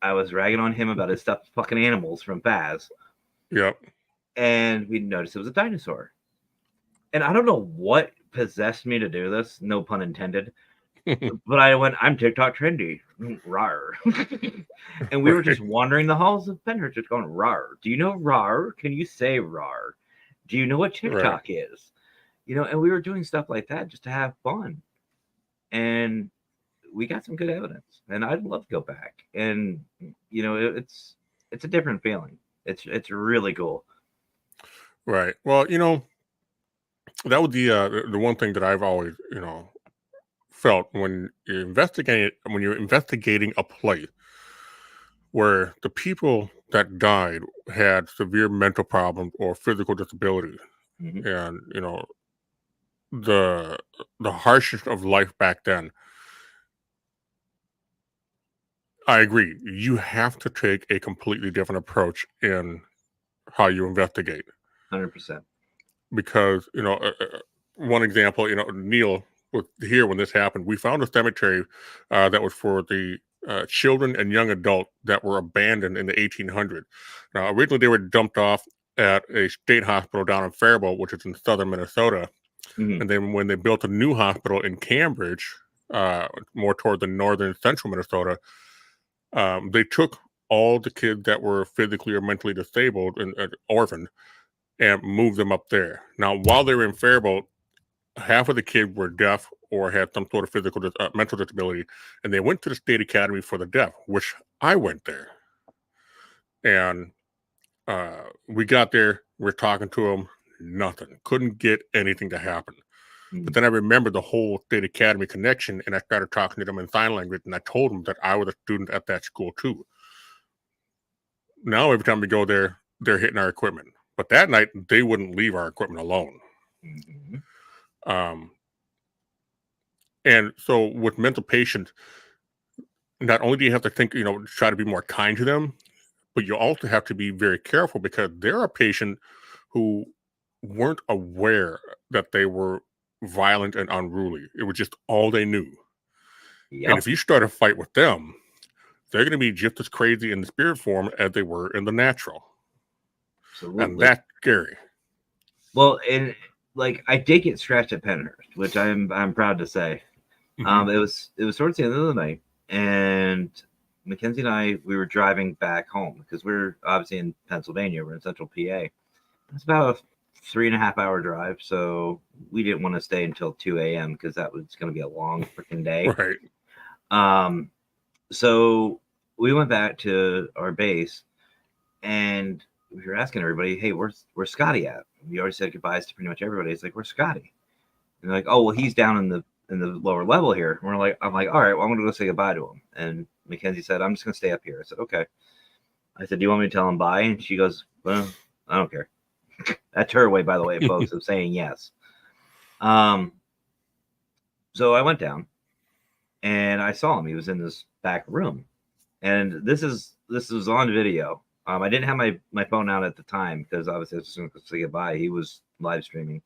Speaker 3: I was ragging on him about his stuffed fucking animals from Baz.
Speaker 1: Yep.
Speaker 3: And we noticed it was a dinosaur. And I don't know what possessed me to do this, no pun intended. But I went, I'm TikTok trendy. Rawr. And we were just wandering the halls of Penrith, just going, rawr. Do you know rawr? Can you say rawr? Do you know what TikTok is? You know, and we were doing stuff like that just to have fun. And we got some good evidence. And I'd love to go back. And, you know, it's a different feeling. It's really cool.
Speaker 1: Right. Well, you know, that was the one thing that I've always, you know, felt when you're investigating a place where the people that died had severe mental problems or physical disabilities, and you know, the harshness of life back then. I agree. You have to take a completely different approach in how you investigate.
Speaker 3: 100%.
Speaker 1: Because, you know, one example, you know, Neil was here when this happened. We found a cemetery that was for the children and young adults that were abandoned in the 1800s. Now, originally they were dumped off at a state hospital down in Faribault, which is in southern Minnesota. And then when they built a new hospital in Cambridge, more toward the northern central Minnesota, they took all the kids that were physically or mentally disabled and orphaned and moved them up there. Now, while they were in Faribault, half of the kids were deaf or had some sort of physical mental disability, and they went to the State Academy for the Deaf, which I went there. And we got there, we're talking to them, nothing. Couldn't get anything to happen. But then I remembered the whole State Academy connection, and I started talking to them in sign language, and I told them that I was a student at that school too. Now, every time we go there, they're hitting our equipment. But that night, they wouldn't leave our equipment alone. And so with mental patients, not only do you have to think, you know, try to be more kind to them, but you also have to be very careful because there are patients who weren't aware that they were violent and unruly. It was just all they knew. And if you start a fight with them, they're going to be just as crazy in the spirit form as they were in the natural. Absolutely. And that's scary.
Speaker 3: Well, and like I did get scratched at Penhurst, which I'm proud to say. It was towards the end of the night, and Mackenzie and I, we were driving back home because we're obviously in Pennsylvania. We're in central PA. It's about a 3.5 hour drive, so we didn't want to stay until 2 a.m. because that was going to be a long freaking day.
Speaker 1: Right.
Speaker 3: So we went back to our base, and we were asking everybody, "Hey, where's Scotty at?" We already said goodbyes to pretty much everybody. It's like, "Where's Scotty?" And they're like, "Oh, well, he's down in the lower level here." And I'm like, "All right, well, I'm gonna go say goodbye to him." And Mackenzie said, "I'm just gonna stay up here." I said, "Okay." I said, "Do you want me to tell him bye?" And she goes, "Well, I don't care." That's her way, by the way, folks, of saying yes. So I went down, and I saw him. He was in this back room, and this was on video. I didn't have my phone out at the time because obviously I was just going to say goodbye. He was live streaming.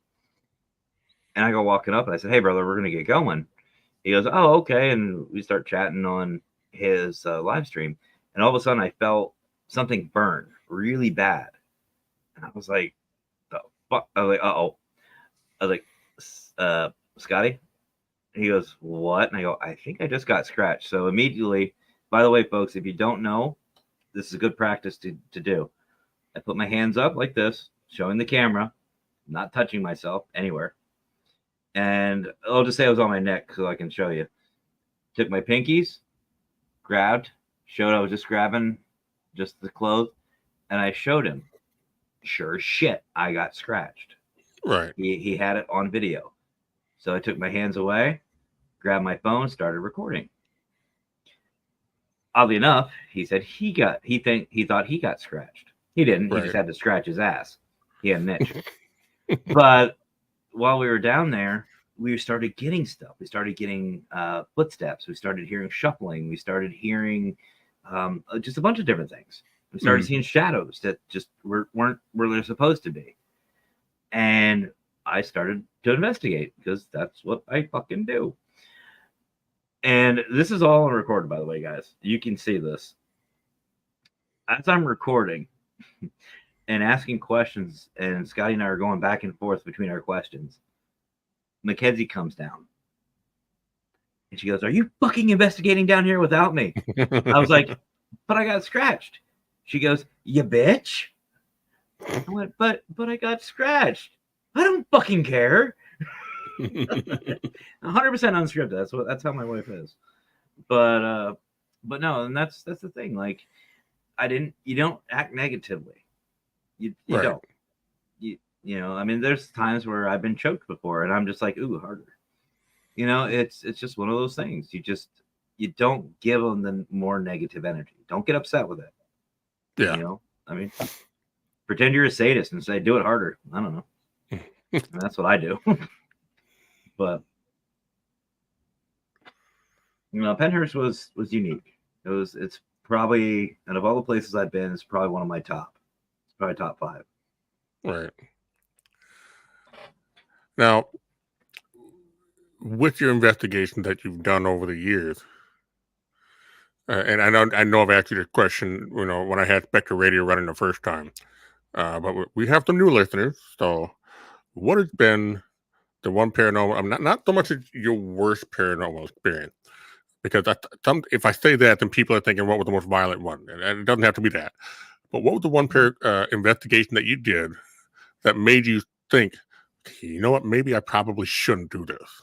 Speaker 3: And I go walking up and I said, "Hey, brother, we're going to get going." He goes, "Oh, okay." And we start chatting on his live stream. And all of a sudden I felt something burn really bad. And I was like, "The fuck?" I was like, "Uh-oh." I was like, "Scotty?" And he goes, "What?" And I go, "I think I just got scratched." So immediately, by the way, folks, if you don't know, this is a good practice to do. I put my hands up like this, showing the camera, not touching myself anywhere. And I'll just say I was on my neck so I can show you. Took my pinkies, grabbed, showed I was just grabbing just the clothes, and I showed him. Sure as shit, I got scratched.
Speaker 1: Right.
Speaker 3: He had it on video. So I took my hands away, grabbed my phone, started recording. Oddly enough, he said he thought he got scratched. He didn't. He just had to scratch his ass. He had an itch. But while we were down there, we started getting stuff. We started getting footsteps. We started hearing shuffling. We started hearing just a bunch of different things. We started seeing shadows that just weren't where they're supposed to be. And I started to investigate because that's what I fucking do. And this is all recorded, by the way, guys. You can see this. As I'm recording and asking questions, and Scotty and I are going back and forth between our questions, Mackenzie comes down. And she goes, "Are you fucking investigating down here without me?" I was like, "But I got scratched." She goes, "You bitch." I went, but I got scratched. I don't fucking care. 100% unscripted. That's how my wife is. But no, and that's the thing. Like, you don't act negatively. You
Speaker 1: Right.
Speaker 3: don't. You know, I mean, there's times where I've been choked before and I'm just like, ooh, harder. You know, it's just one of those things. You don't give them the more negative energy. Don't get upset with it.
Speaker 1: Yeah.
Speaker 3: You know, I mean, pretend you're a sadist and say, do it harder. I don't know. And that's what I do. But you know, Penhurst was unique. It's probably, out of all the places I've been, it's probably one of my top. It's probably top 5.
Speaker 1: Right. Now, with your investigation that you've done over the years, and I know I've asked you this question, you know, when I had Specter Radio running the first time, but we have some new listeners. So, what has been the one paranormal? I'm not so much as your worst paranormal experience, because if I say that, then people are thinking, what was the most violent one? And it doesn't have to be that. But what was the one investigation that you did that made you think, you know what, maybe I probably shouldn't do this?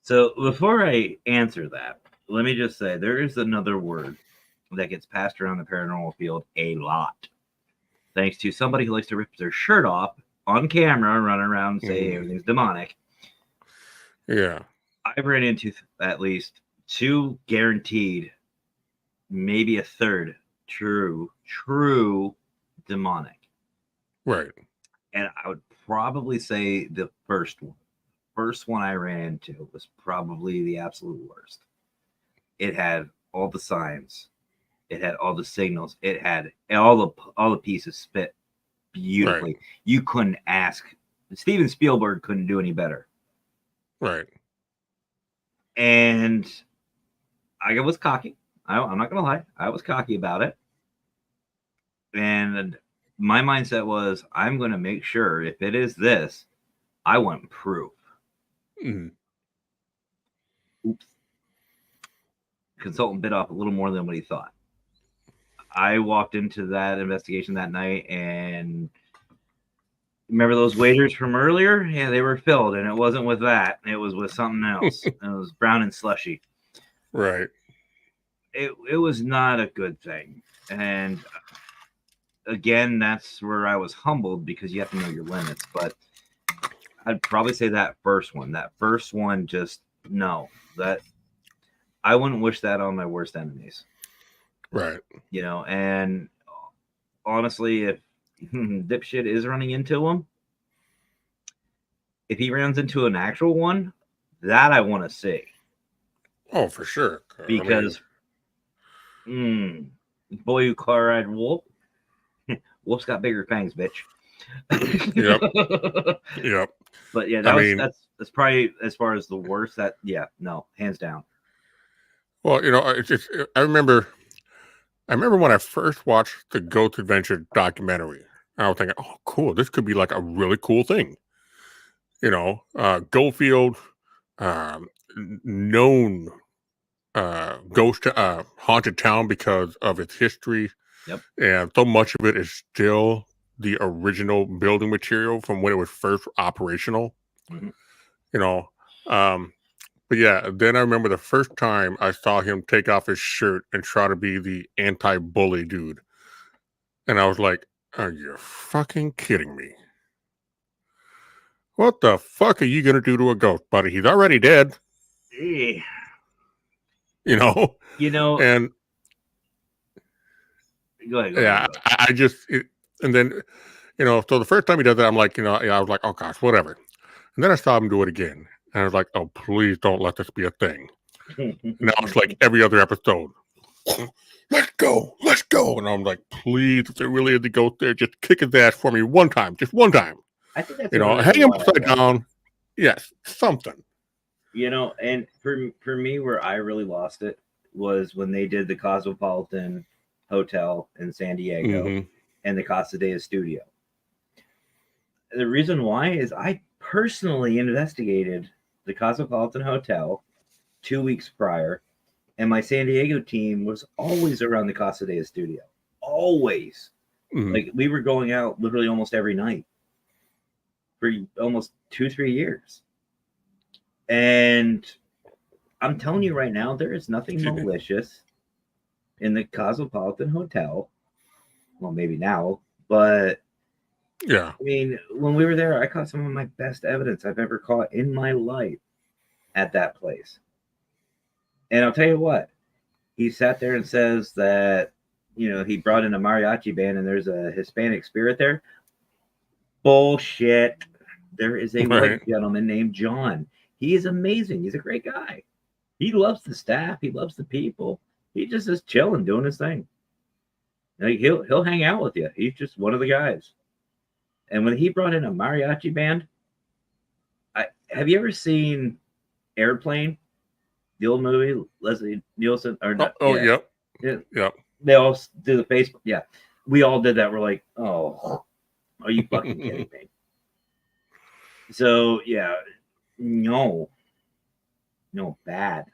Speaker 3: So before I answer that, let me just say there is another word that gets passed around the paranormal field a lot, thanks to somebody who likes to rip their shirt off on camera and run around and say everything's demonic.
Speaker 1: Yeah.
Speaker 3: I've ran into at least 2 guaranteed, maybe a third true demonic.
Speaker 1: Right.
Speaker 3: And I would probably say the first one I ran into was probably the absolute worst. It had all the signs. It had all the signals. It had all the pieces spit beautifully. Right. You couldn't ask. Steven Spielberg couldn't do any better.
Speaker 1: Right.
Speaker 3: And I was cocky. I'm not going to lie. I was cocky about it. And my mindset was, I'm going to make sure if it is this, I want proof.
Speaker 1: Mm-hmm.
Speaker 3: Oops. Consultant bit off a little more than what he thought. I walked into that investigation that night, and remember those waiters from earlier? Yeah, they were filled, and it wasn't with that. It was with something else. It was brown and slushy.
Speaker 1: Right.
Speaker 3: It was not a good thing. And again, that's where I was humbled, because you have to know your limits. But I'd probably say that first one, just no. That I wouldn't wish that on my worst enemies.
Speaker 1: Right.
Speaker 3: You know, and honestly, if dipshit is running into him, if he runs into an actual one, that I want to see.
Speaker 1: Oh, for sure.
Speaker 3: Because boy who car-eyed wolf, wolf's got bigger fangs, bitch.
Speaker 1: Yep.
Speaker 3: But yeah, that's probably as far as the worst. No, hands down.
Speaker 1: Well, you know, I remember when I first watched the Ghost Adventure documentary, I was thinking, oh, cool, this could be like a really cool thing. You know, Goldfield, known ghost haunted town because of its history.
Speaker 3: Yep.
Speaker 1: And so much of it is still the original building material from when it was first operational.
Speaker 3: Mm-hmm.
Speaker 1: You know, but yeah, then I remember the first time I saw him take off his shirt and try to be the anti-bully dude. And I was like, are you fucking kidding me? What the fuck are you going to do to a ghost, buddy? He's already dead.
Speaker 3: You
Speaker 1: know? And
Speaker 3: go ahead.
Speaker 1: I just, and then, So the first time he did that, I'm like, I was like, oh gosh, whatever. And then I saw him do it again, and I was like, oh, please don't let this be a thing. Now it's like every other episode. Let's go. And I'm like, please, if there really is a ghost there, just kick his ass for me one time, just one time.
Speaker 3: I think that's
Speaker 1: Hang him upside down. Yes, something.
Speaker 3: And for me, where I really lost it was when they did the Cosmopolitan Hotel in San Diego and the Casa de Estudio. The reason why is I personally investigated the Cosmopolitan Hotel 2 weeks prior, and my San Diego team was always around the Casa de Estudio. Always. Like, we were going out literally almost every night for almost 2-3 years. And I'm telling you right now, there is nothing malicious in the Cosmopolitan Hotel. Well, maybe now, but
Speaker 1: yeah.
Speaker 3: I mean, when we were there, I caught some of my best evidence I've ever caught in my life at that place. And I'll tell you what, he sat there and says that, he brought in a mariachi band and there's a Hispanic spirit there. Bullshit. There is a white gentleman named John. He is amazing. He's a great guy. He loves the staff. He loves the people. He just is chilling, doing his thing. Like, he'll hang out with you. He's just one of the guys. And when he brought in a mariachi band, have you ever seen Airplane? The old movie, Leslie Nielsen? Or not,
Speaker 1: Yep.
Speaker 3: They all do the face. Yeah. We all did that. We're like, oh, are you fucking kidding me? So, yeah. No, bad.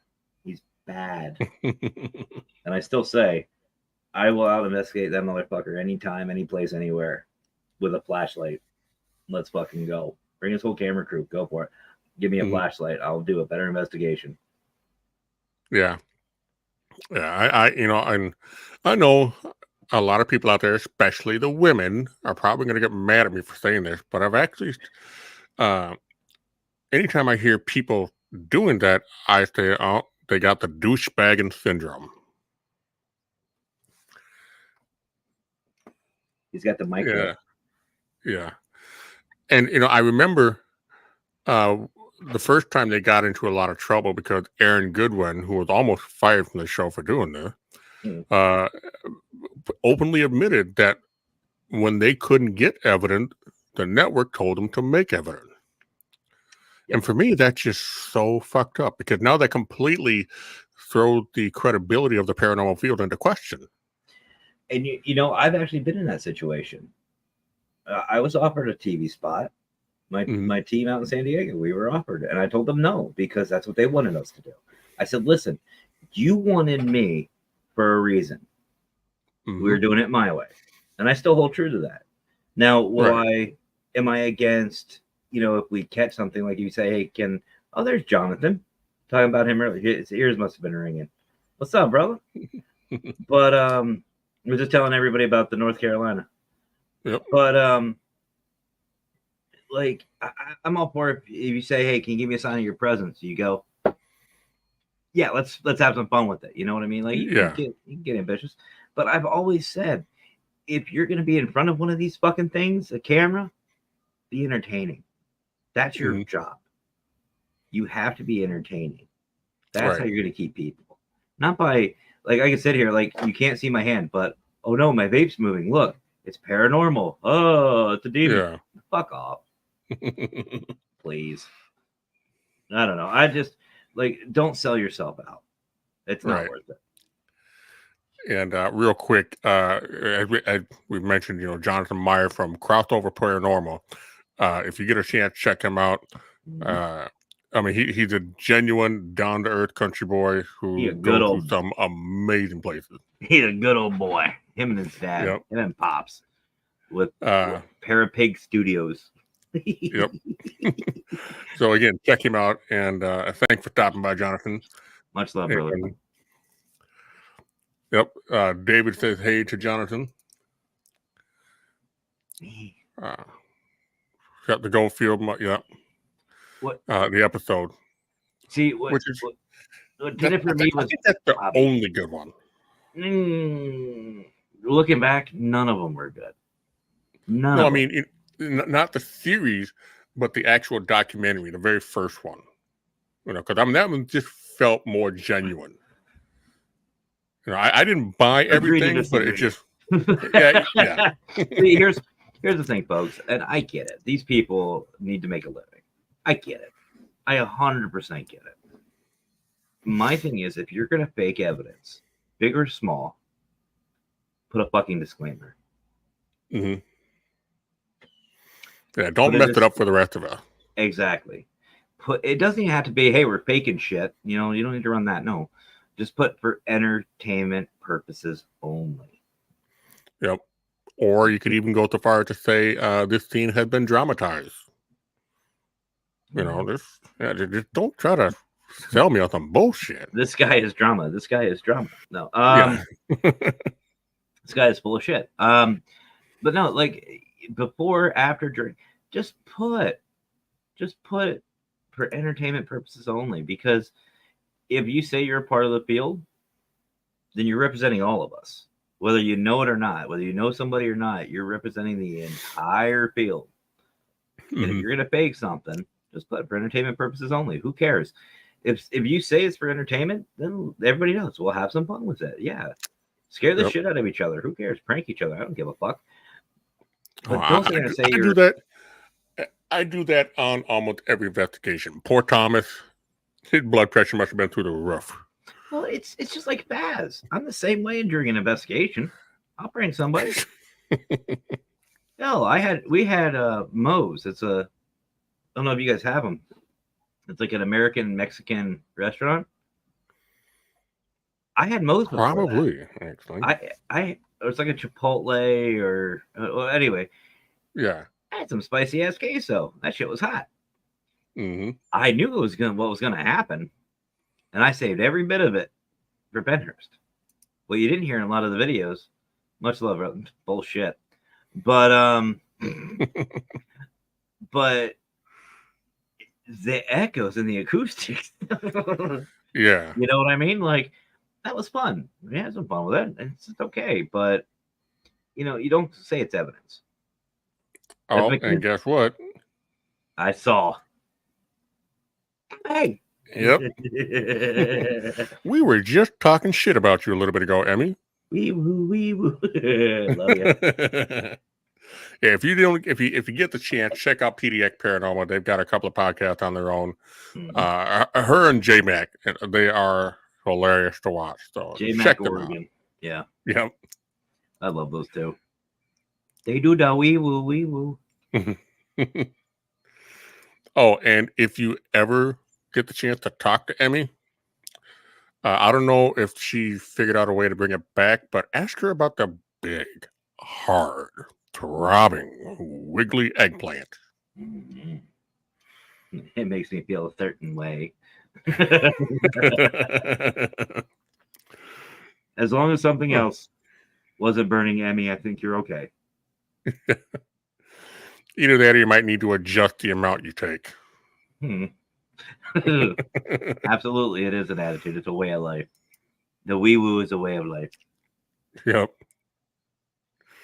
Speaker 3: He's bad. And I still say, I will out investigate that motherfucker anytime, any place, anywhere with a flashlight. Let's fucking go. Bring his whole camera crew. Go for it. Give me a flashlight. I'll do a better investigation.
Speaker 1: Yeah. Yeah. I know a lot of people out there, especially the women, are probably going to get mad at me for saying this, but I've actually, anytime I hear people doing that, I say, oh, they got the douchebagging syndrome.
Speaker 3: He's got the micro.
Speaker 1: Yeah. And, I remember the first time they got into a lot of trouble because Aaron Goodwin, who was almost fired from the show for doing this, openly admitted that when they couldn't get evidence, the network told them to make evidence. Yep. And for me, that's just so fucked up because now they completely throw the credibility of the paranormal field into question.
Speaker 3: And, I've actually been in that situation. I was offered a TV spot. My team out in San Diego, we were offered. And I told them no, because that's what they wanted us to do. I said, listen, you wanted me for a reason. We were doing it my way. And I still hold true to that. Now, am I against, if we catch something like you say, hey, there's Jonathan. Talking about him earlier. His ears must have been ringing. What's up, brother? But we're just telling everybody about the North Carolina.
Speaker 1: Yep.
Speaker 3: But I'm all for it. If you say, hey, can you give me a sign of your presence? You go, yeah, let's have some fun with it. You know what I mean? Like, you can get ambitious. But I've always said, if you're going to be in front of one of these fucking things, a camera, be entertaining. That's your job. You have to be entertaining. That's how you're going to keep people. Not by, like I can sit here, like, you can't see my hand, but, oh no, my vape's moving. Look, it's paranormal. Oh, it's a demon. Yeah. Fuck off. Please. I don't know. I just, don't sell yourself out. It's not worth it.
Speaker 1: And real quick, as we mentioned, Jonathan Meyer from Crossover Paranormal. If you get a chance, check him out. He's a genuine, down-to-earth country boy who goes to some amazing places.
Speaker 3: He's a good old boy. Him and his dad. Yep. Him and Pops. With Parapig Studios.
Speaker 1: Yep. So, again, check him out. And thanks for stopping by, Jonathan.
Speaker 3: Much love, brother.
Speaker 1: Yep. David says hey to Jonathan. Got the Goldfield. Yeah.
Speaker 3: What?
Speaker 1: The episode.
Speaker 3: See, what did it for me was...
Speaker 1: I think that's the only good one.
Speaker 3: Looking back, none of them were good. None
Speaker 1: No, I
Speaker 3: of them.
Speaker 1: mean, not the series, but the actual documentary, the very first one. Because that one just felt more genuine. I didn't buy
Speaker 3: Agree to
Speaker 1: everything, but it
Speaker 3: disagree.
Speaker 1: just, yeah.
Speaker 3: See, here's the thing, folks, and I get it. These people need to make a living. I get it. I 100% get it. My thing is, if you're gonna fake evidence, big or small, put a fucking disclaimer.
Speaker 1: Mm-hmm. Yeah, don't mess it up for the rest of us.
Speaker 3: Exactly. It doesn't even have to be, hey, we're faking shit. You don't need to run that. No. Just put for entertainment purposes only.
Speaker 1: Yep. Or you could even go so far as to say this scene has been dramatized. Just don't try to sell me on some bullshit.
Speaker 3: This guy is drama. This guy is drama. No.
Speaker 1: Yeah.
Speaker 3: This guy is full of shit. But no, like before, after, during, just put for entertainment purposes only. Because if you say you're a part of the field, then you're representing all of us. Whether you know it or not, whether you know somebody or not, you're representing the entire field. And if you're gonna fake something, just put it for entertainment purposes only. Who cares? If you say it's for entertainment, then everybody knows. We'll have some fun with it. Yeah. Scare the shit out of each other. Who cares? Prank each other. I don't give a fuck. But don't say
Speaker 1: I do that. I do that on almost every investigation. Poor Thomas, his blood pressure must have been through the roof.
Speaker 3: Well, it's just like Baz. I'm the same way during an investigation. I'll bring somebody. Hell, we had Moe's. It's I don't know if you guys have them. It's like an American Mexican restaurant. I had Moe's before.
Speaker 1: Probably, actually.
Speaker 3: It was like a Chipotle or well, anyway.
Speaker 1: Yeah.
Speaker 3: I had some spicy ass queso. That shit was hot.
Speaker 1: Mm-hmm.
Speaker 3: I knew what was gonna happen, and I saved every bit of it for Benhurst. Well, you didn't hear in a lot of the videos. Much love, bullshit. But but the echoes and the acoustics.
Speaker 1: Yeah.
Speaker 3: You know what I mean? Like that was fun. We had some fun with it. It's okay, but you don't say it's evidence.
Speaker 1: Oh, and guess what?
Speaker 3: I saw. Hey.
Speaker 1: Yep. We were just talking shit about you a little bit ago, Emmy.
Speaker 3: Wee woo, wee woo. Love you.
Speaker 1: Yeah, if you get the chance, check out PDX Paranormal. They've got a couple of podcasts on their own. Her and J-Mac, they are hilarious to watch. So check them out.
Speaker 3: Yeah.
Speaker 1: Yep.
Speaker 3: I love those two. They do the wee woo, wee woo.
Speaker 1: Oh, and if you ever get the chance to talk to Emmy, I don't know if she figured out a way to bring it back, but ask her about the big, hard, throbbing, wiggly eggplant.
Speaker 3: Mm-hmm. It makes me feel a certain way. As long as something else wasn't burning Emmy, I think you're okay.
Speaker 1: Either that or you might need to adjust the amount you take.
Speaker 3: Absolutely, it is an attitude. It's a way of life. The wee woo is a way of life.
Speaker 1: Yep.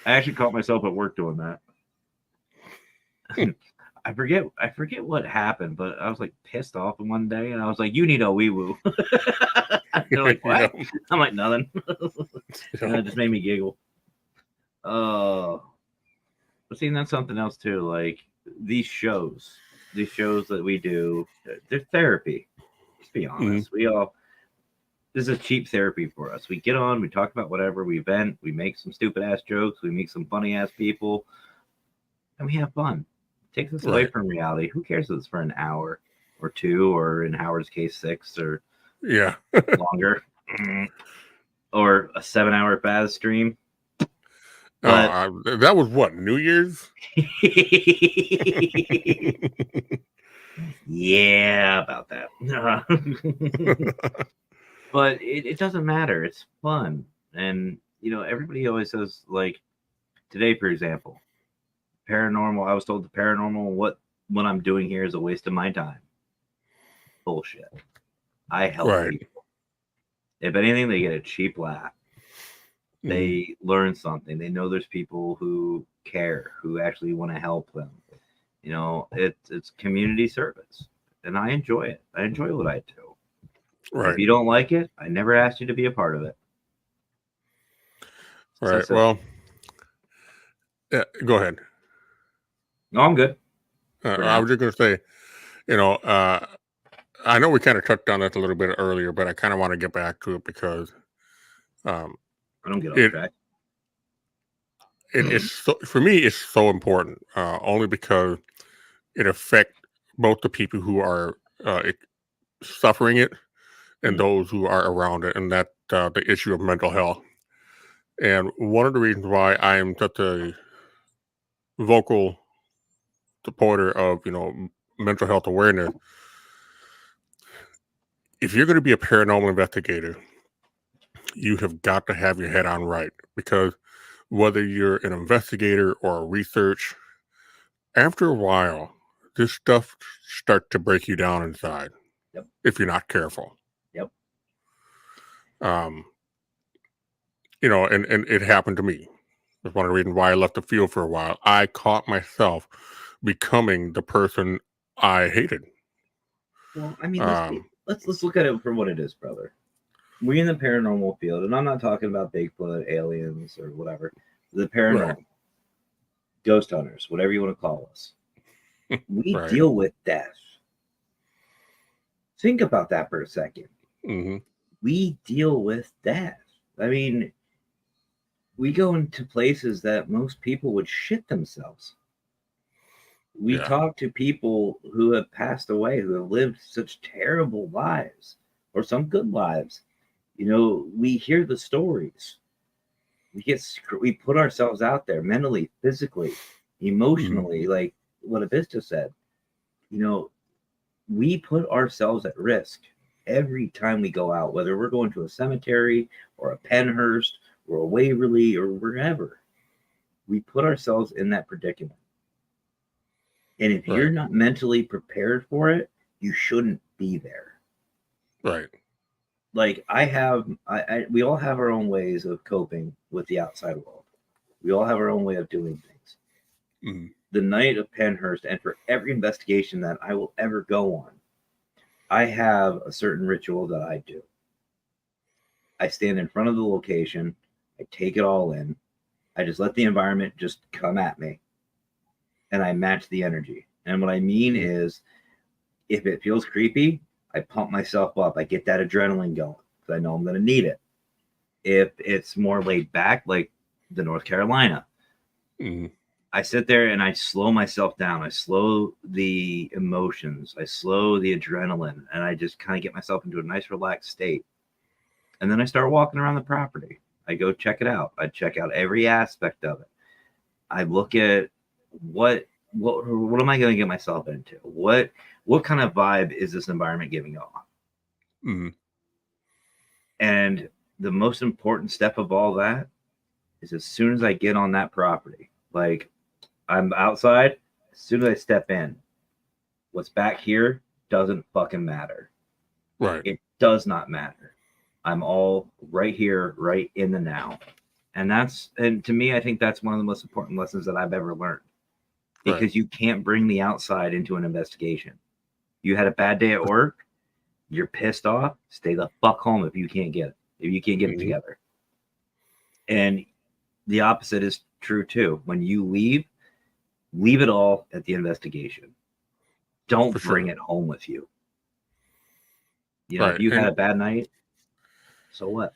Speaker 3: I actually caught myself at work doing that. I forget what happened, but I was like pissed off one day, and I was like, "You need a wee woo." They're like, "What?" Yep. I'm like, "Nothing." And it just made me giggle. But see, that's something else too. Like these shows that we do, they're therapy. Let's be honest. This is cheap therapy for us. We get on, we talk about whatever, we vent, we make some stupid ass jokes, we meet some funny ass people, and we have fun. It takes us away from reality. Who cares if it's for an hour or two, or in Howard's case, 6 or longer, or a 7-hour Baz stream. But
Speaker 1: that was what, New Year's?
Speaker 3: Yeah, about that. But it doesn't matter. It's fun. And, everybody always says, like, today, for example, paranormal. I was told the paranormal, what I'm doing here is a waste of my time. Bullshit. I help people. If anything, they get a cheap laugh. They learn something. They know there's people who care, who actually want to help them. You know, it's community service, and I enjoy it. I enjoy what I do.
Speaker 1: Right.
Speaker 3: If you don't like it, I never asked you to be a part of it.
Speaker 1: Right.
Speaker 3: So,
Speaker 1: well, yeah, go ahead.
Speaker 3: no, I'm good.
Speaker 1: I was just going to say, I know we kind of touched on that a little bit earlier, but I kind of want to get back to it because
Speaker 3: I don't get off
Speaker 1: it
Speaker 3: track.
Speaker 1: it's so, for me it's so important, only because it affects both the people who are suffering it and those who are around it, and that the issue of mental health. And one of the reasons why I am such a vocal supporter of mental health awareness, if you're going to be a paranormal investigator, you have got to have your head on right, because whether you're an investigator or a research, after a while, this stuff starts to break you down inside.
Speaker 3: Yep.
Speaker 1: If you're not careful.
Speaker 3: Yep.
Speaker 1: And it happened to me. That's one of the reasons why I left the field for a while. I caught myself becoming the person I hated.
Speaker 3: Well, I mean, let's look at it for what it is, brother. We're in the paranormal field, and I'm not talking about Bigfoot, aliens, or whatever. The paranormal,
Speaker 1: Right.
Speaker 3: Ghost hunters, whatever you want to call us. We
Speaker 1: Right.
Speaker 3: deal with death. Think about that for a second.
Speaker 1: Mm-hmm.
Speaker 3: We deal with death. I mean, we go into places that most people would shit themselves. We talk to people who have passed away, who have lived such terrible lives, or some good lives. You know, we hear the stories. We put ourselves out there mentally, physically, emotionally, like what Abista said. You know, we put ourselves at risk every time we go out, whether we're going to a cemetery or a Penhurst or a Waverly or wherever. We put ourselves in that predicament. And if you're not mentally prepared for it, you shouldn't be there.
Speaker 1: Right.
Speaker 3: Like we all have our own ways of coping with the outside world. We all have our own way of doing things.
Speaker 1: Mm-hmm.
Speaker 3: The night of Penhurst, and for every investigation that I will ever go on, I have a certain ritual that I do. I stand in front of the location. I take it all in. I just let the environment just come at me. And I match the energy. And what I mean is, if it feels creepy, I pump myself up. I get that adrenaline going because I know I'm going to need it. If it's more laid back, like the North Carolina, I sit there and I slow myself down. I slow the emotions. I slow the adrenaline. And I just kind of get myself into a nice, relaxed state. And then I start walking around the property. I go check it out. I check out every aspect of it. I look at what am I going to get myself into? What kind of vibe is this environment giving off? And the most important step of all that is, as soon as I get on that property, like I'm outside, as soon as I step in, what's back here doesn't fucking matter.
Speaker 1: Right.
Speaker 3: It does not matter. I'm all right here, right in the now. And to me, I think that's one of the most important lessons that I've ever learned. Because you can't bring the outside into an investigation. You had a bad day at work, you're pissed off, stay the fuck home if you can't get it together. And the opposite is true too. When you leave it all at the investigation. Don't bring it home with you. You know, if you had a bad night, so what?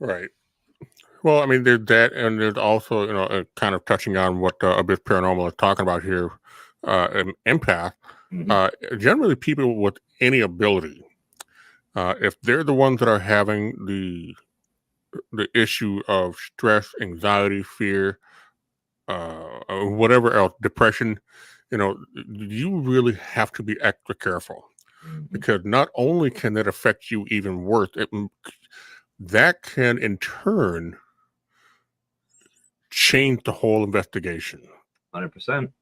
Speaker 3: Right.
Speaker 1: Well, I mean, there's that, and there's also, kind of touching on what Abyss Paranormal is talking about here, an empath. Generally, people with any ability, if they're the ones that are having the issue of stress, anxiety, fear, whatever else, depression, you really have to be extra careful, because not only can that affect you even worse, that can in turn change the whole investigation.
Speaker 3: 100%.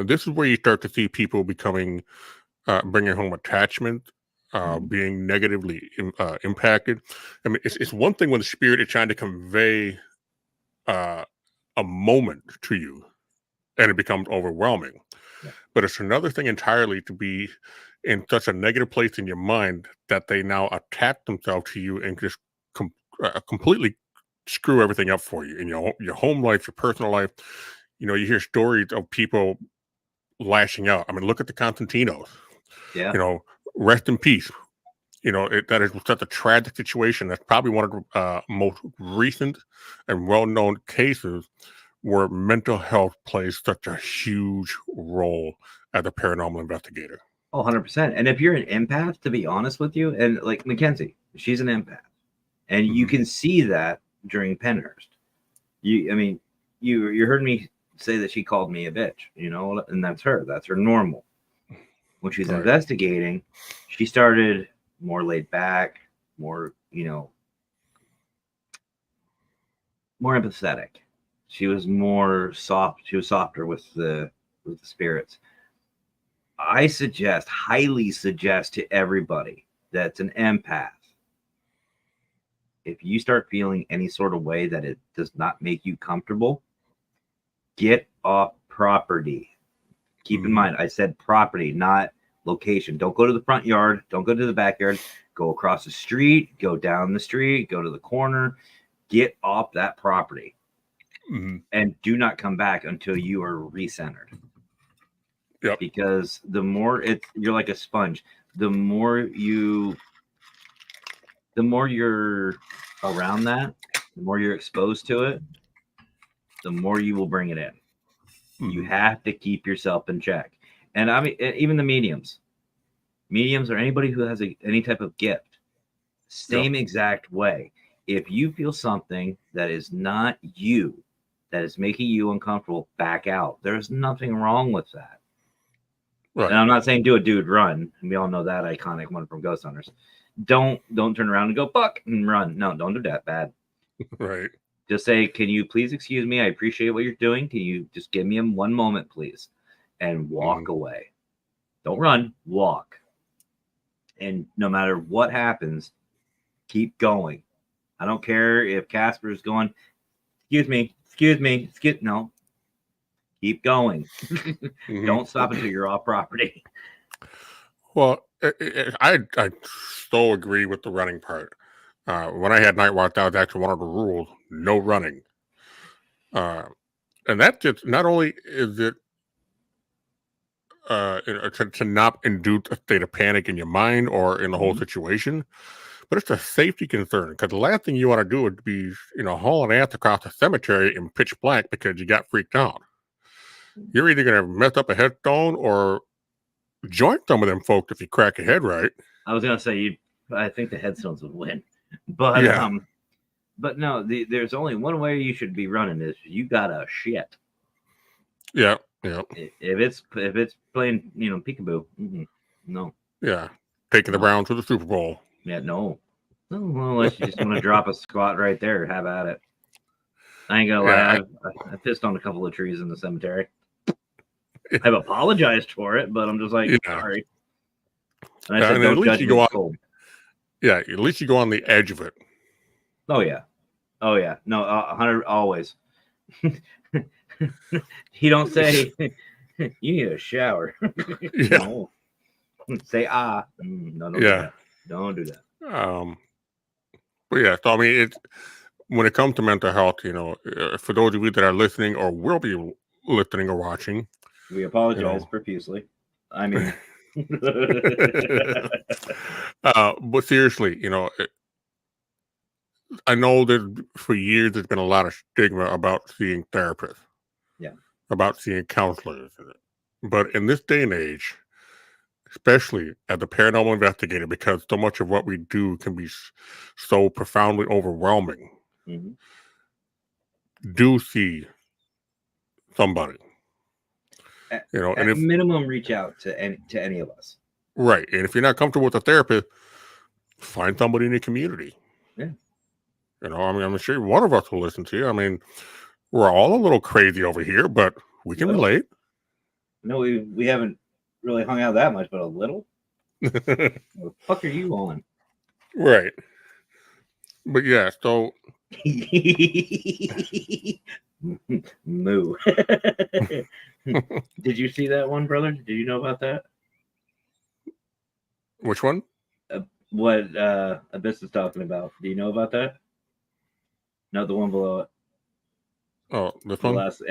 Speaker 1: This is where you start to see people bringing home attachment being negatively impacted. I mean, it's one thing when the spirit is trying to convey a moment to you and it becomes overwhelming.
Speaker 3: Yeah.
Speaker 1: But it's another thing entirely to be in such a negative place in your mind that they now attach themselves to you and just completely screw everything up for you in your home life, your personal life. You hear stories of people lashing out. I mean, look at the Constantinos.
Speaker 3: Yeah.
Speaker 1: Rest in peace. That is such a tragic situation. That's probably one of the most recent and well-known cases where mental health plays such a huge role as a paranormal investigator.
Speaker 3: Oh, 100%. And if you're an empath, to be honest with you, and like Mackenzie, she's an empath. And you can see that during Pennhurst. You heard me say that she called me a bitch, and that's her. That's her normal. When she's investigating, she started more laid back, more, more empathetic. She was more soft. She was softer with the spirits. I highly suggest to everybody that's an empath, if you start feeling any sort of way that it does not make you comfortable, get off property. Keep in mind, I said property, not location. Don't go to the front yard. Don't go to the backyard. Go across the street. Go down the street. Go to the corner. Get off that property. And do not come back until you are recentered.
Speaker 1: Yep.
Speaker 3: Because the more you're like a sponge. The more you're around that, the more you're exposed to it, the more you will bring it in. You have to keep yourself in check. And I mean, even the mediums or anybody who has any type of gift, same exact way. If you feel something that is not you, that is making you uncomfortable, back out. There's nothing wrong with that. Right. And I'm not saying do a dude run. We all know that iconic one from Ghost Hunters. Don't turn around and go buck and run. No, don't do that. Bad.
Speaker 1: Right.
Speaker 3: Just say, can you please excuse me? I appreciate what you're doing. Can you just give me one moment, please? And walk away. Don't run, walk. And no matter what happens, keep going. I don't care if Casper's going, excuse me. No. Keep going. Don't stop until you're off property.
Speaker 1: Well, I so agree with the running part. When I had night watch, that was actually one of the rules: no running. And that just not only is it to not induce a state of panic in your mind or in the whole situation, but it's a safety concern, because the last thing you want to do would be hauling ass across the cemetery in pitch black because you got freaked out. You're either going to mess up a headstone or join some of them folks if you crack your head right.
Speaker 3: I was going to say, I think the headstones would win. But but no, there's only one way you should be running is you gotta shit.
Speaker 1: Yeah.
Speaker 3: If it's playing, peekaboo, no.
Speaker 1: Yeah, taking the Browns to the Super Bowl.
Speaker 3: Yeah, no. Unless you just want to drop a squat right there, have at it. I ain't gonna lie, I pissed on a couple of trees in the cemetery. I've apologized for it, but I'm just like, sorry. And I said, don't judge me cold.
Speaker 1: Yeah, at least you go on the edge of it.
Speaker 3: Oh yeah. No, 100 always. He don't say you need a shower. No. Say no, don't do that. Don't do that.
Speaker 1: But yeah, so I mean, when it comes to mental health, for those of you that are listening or will be listening or watching,
Speaker 3: we apologize profusely. I mean.
Speaker 1: But seriously, I know that for years there's been a lot of stigma about seeing therapists, about seeing counselors, but in this day and age, especially as a paranormal investigator, because so much of what we do can be so profoundly overwhelming, do see somebody.
Speaker 3: At minimum, reach out to any of us.
Speaker 1: Right. And if you're not comfortable with a therapist, find somebody in your community.
Speaker 3: Yeah.
Speaker 1: I mean, I'm sure one of us will listen to you. I mean, we're all a little crazy over here, but we can relate.
Speaker 3: No, we haven't really hung out that much, but a little. What the fuck are you on?
Speaker 1: Right. But yeah, so
Speaker 3: Moo. Did you see that one, brother? Did you know about that?
Speaker 1: which one?
Speaker 3: What Abyss is talking about? Do you know about that? No, the one below it.
Speaker 1: Oh, this
Speaker 3: The
Speaker 1: one?
Speaker 3: last.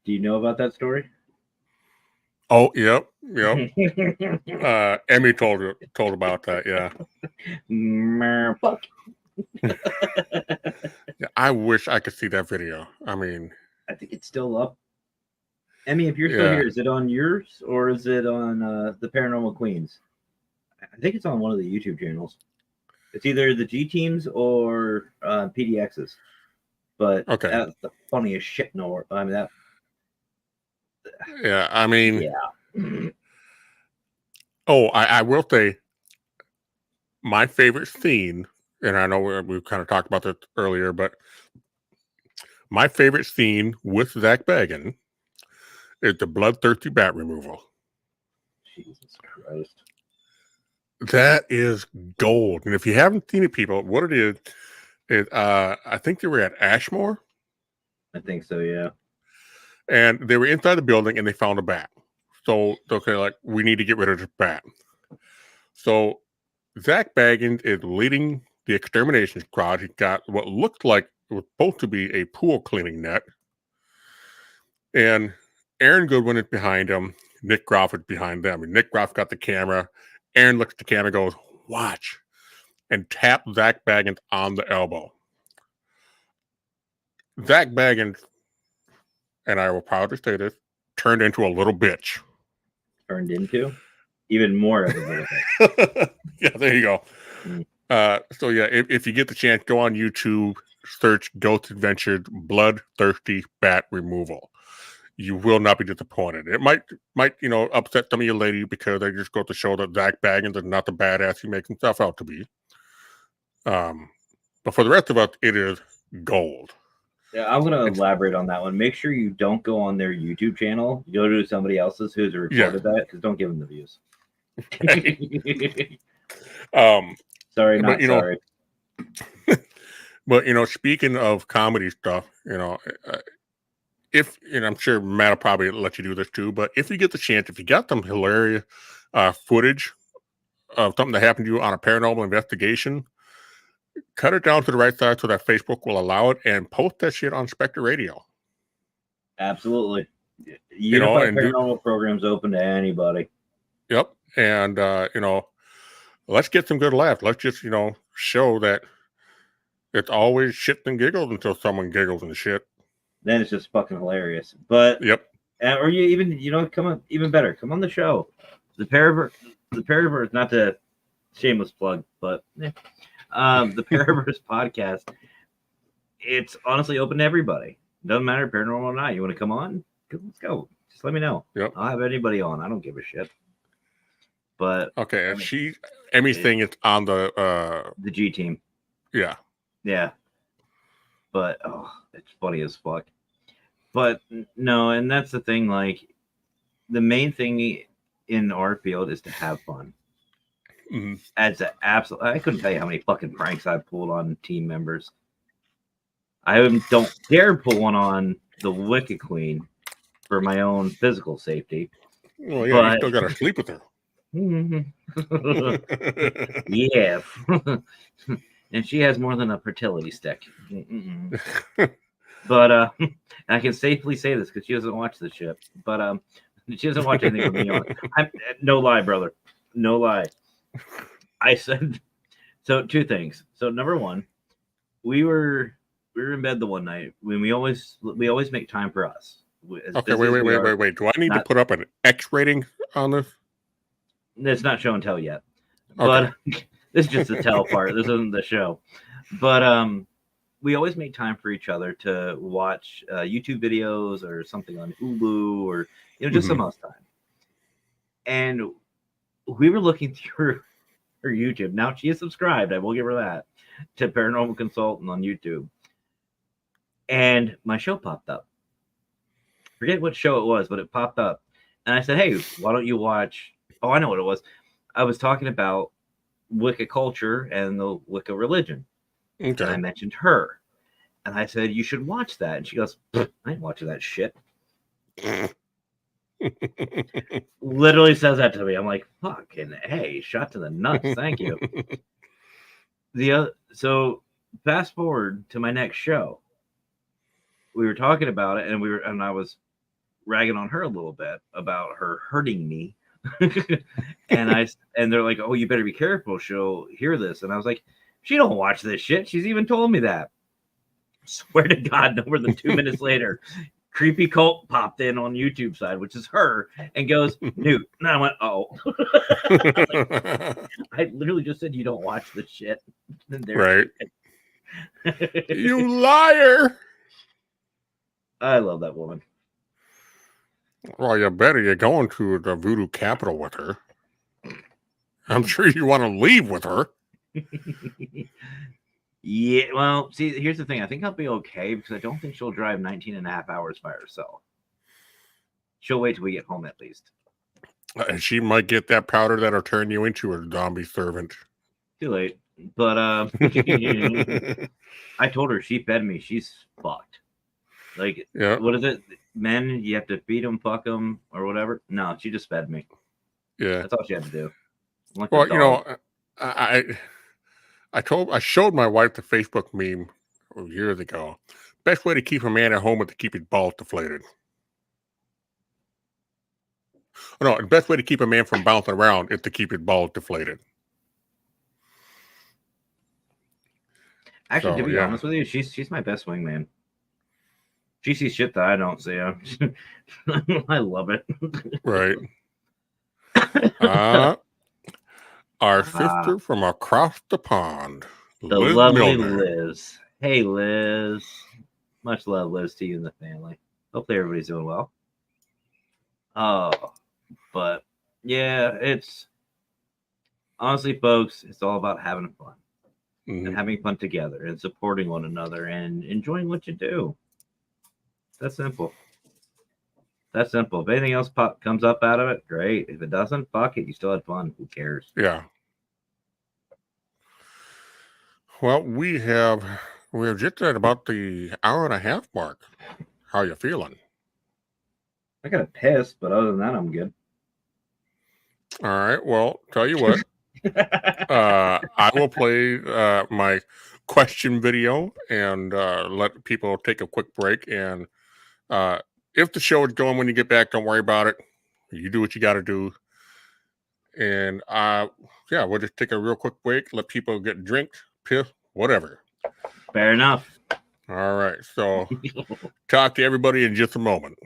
Speaker 3: Do you know about that story?
Speaker 1: Oh, yep. Emmy told about that, yeah.
Speaker 3: Fuck.
Speaker 1: Yeah, I wish I could see that video. I mean,
Speaker 3: I think it's still up. Emmy, if you're still
Speaker 1: yeah.
Speaker 3: here, is it on yours or is it on the Paranormal Queens? I think it's on one of the YouTube channels. It's either the G Teams or PDX's. But
Speaker 1: Okay.
Speaker 3: that's the funniest shit in the world. I mean, that.
Speaker 1: Yeah, I mean,
Speaker 3: Yeah.
Speaker 1: oh, I will say my favorite scene, and I know we've kind of talked about this earlier, but my favorite scene with Zach Baggin is the bloodthirsty bat removal.
Speaker 3: Jesus Christ.
Speaker 1: That is gold. And if you haven't seen it, people, what it is I think they were at Ashmore.
Speaker 3: I think so, yeah.
Speaker 1: And they were inside the building and they found a bat. So okay, like, we need to get rid of this bat. So Zach Baggins is leading the extermination squad. He got what looked like it was supposed to be a pool cleaning net. And Aaron Goodwin is behind him. Nick Groff is behind them. And Nick Groff got the camera. Aaron looks at the camera and goes, "Watch," and tapped Zach Baggins on the elbow. Zach Baggins, and I will proudly say this, turned into a little bitch.
Speaker 3: Turned into even more of a little bit.
Speaker 1: Yeah, there you go. So yeah, if you get the chance, go on YouTube, search Ghost Adventures Bloodthirsty Bat Removal. You will not be disappointed. It might upset some of you ladies because they just go to show that Zach Baggins is not the badass he makes himself out to be. But for the rest of us, it is gold.
Speaker 3: Yeah, I'm going to elaborate on that one. Make sure you don't go on their YouTube channel. Go to somebody else's who's recorded that, because don't give them the views. Sorry, not sorry.
Speaker 1: But speaking of comedy stuff, if I'm sure Matt will probably let you do this too, but if you get the chance, if you got some hilarious footage of something that happened to you on a paranormal investigation, cut it down to the right side so that Facebook will allow it, and post that shit on Specter Radio.
Speaker 3: Absolutely. Unified Paranormal Program's open to anybody.
Speaker 1: Yep. And, let's get some good laughs. Let's just, show that it's always shit and giggles until someone giggles and shit.
Speaker 3: Then it's just fucking hilarious. But,
Speaker 1: yep.
Speaker 3: Or you even, come on, even better, come on the show. The Paraverse, not to shameless plug, but the Paraverse podcast, it's honestly open to everybody. Doesn't matter paranormal or not. You want to come on? Let's go. Just let me know.
Speaker 1: Yep.
Speaker 3: I'll have anybody on. I don't give a shit. But
Speaker 1: okay, Emmy's thing is on the
Speaker 3: G team.
Speaker 1: Yeah.
Speaker 3: Yeah. But it's funny as fuck. But no, and that's the thing, like the main thing in our field is to have fun.
Speaker 1: Mm-hmm.
Speaker 3: As an absolute, I couldn't tell you how many fucking pranks I've pulled on team members. I don't dare pull one on the Wicked Queen for my own physical safety.
Speaker 1: Well, yeah, you still gotta sleep with her.
Speaker 3: Yeah. And she has more than a fertility stick. But I can safely say this because she doesn't watch this shit. But she doesn't watch anything with me on. No lie, brother. No lie. I said so. Two things. So number one, we were in bed the one night when we always make time for us.
Speaker 1: Okay, wait. Do I need to put up an X rating on this?
Speaker 3: It's not show and tell yet,
Speaker 1: okay.
Speaker 3: But this is just the tell part. This isn't the show. But we always make time for each other to watch YouTube videos or something on Hulu or just some else time. And we were looking through her YouTube. Now she is subscribed. I will give her that, to Paranormal Consultant on YouTube. And my show popped up. Forget what show it was, but it popped up. And I said, hey, why don't you watch? Oh, I know what it was. I was talking about Wicca culture and the Wicca religion. And I
Speaker 1: Okay.
Speaker 3: mentioned her. And I said, you should watch that. And she goes, I ain't watching that shit. Literally says that to me. I'm like, fucking hey, shot to the nuts. Thank you. So fast forward to my next show. We were talking about it, and I was ragging on her a little bit about her hurting me. and they're like, oh, you better be careful, she'll hear this. And I was like, she don't watch this shit, she's even told me that. Swear to God, no more than 2 minutes later, Creepy Cult popped in on YouTube side, which is her, and goes, Newt. And I went, oh. I literally just said you don't watch this shit.
Speaker 1: Right. You liar.
Speaker 3: I love that woman.
Speaker 1: Well, you better. You're going to the voodoo capital with her. I'm sure you want to leave with her.
Speaker 3: Yeah, well, see, here's the thing. I think I'll be okay because I don't think she'll drive 19 and a half hours by herself. She'll wait till we get home at least.
Speaker 1: And she might get that powder that'll turn you into a zombie servant.
Speaker 3: Too late. But I told her she fed me. She's fucked. Like,
Speaker 1: yeah.
Speaker 3: What is it? Men, you have to feed them, fuck them, or whatever. No, she just fed me.
Speaker 1: Yeah.
Speaker 3: That's all she had to do. Like
Speaker 1: well, you know, I showed my wife the Facebook meme years ago. Best way to keep a man at home is to keep his balls deflated. Oh, no, the best way to keep a man from bouncing around is to keep his balls deflated.
Speaker 3: Actually, to be honest with you, she's my best wingman. She sees shit that I don't see. I love it.
Speaker 1: Right. Our sister from across the pond,
Speaker 3: the
Speaker 1: Liz
Speaker 3: lovely
Speaker 1: Milner.
Speaker 3: Liz. Hey, Liz. Much love, Liz, to you and the family. Hopefully everybody's doing well. But yeah, it's honestly, folks, it's all about having fun and having fun together and supporting one another and enjoying what you do. That's simple. That's simple. If anything else comes up out of it, great. If it doesn't, fuck it. You still had fun. Who cares?
Speaker 1: Yeah. Well, we're just at about the hour and a half mark. How you feeling?
Speaker 3: I got a piss, but other than that, I'm good.
Speaker 1: All right. Well, tell you what. I will play my question video and let people take a quick break. And if the show is going when you get back, don't worry about it. You do what you got to do. And we'll just take a real quick break, let people get a drink, piss, whatever.
Speaker 3: Fair enough.
Speaker 1: All right. So talk to everybody in just a moment.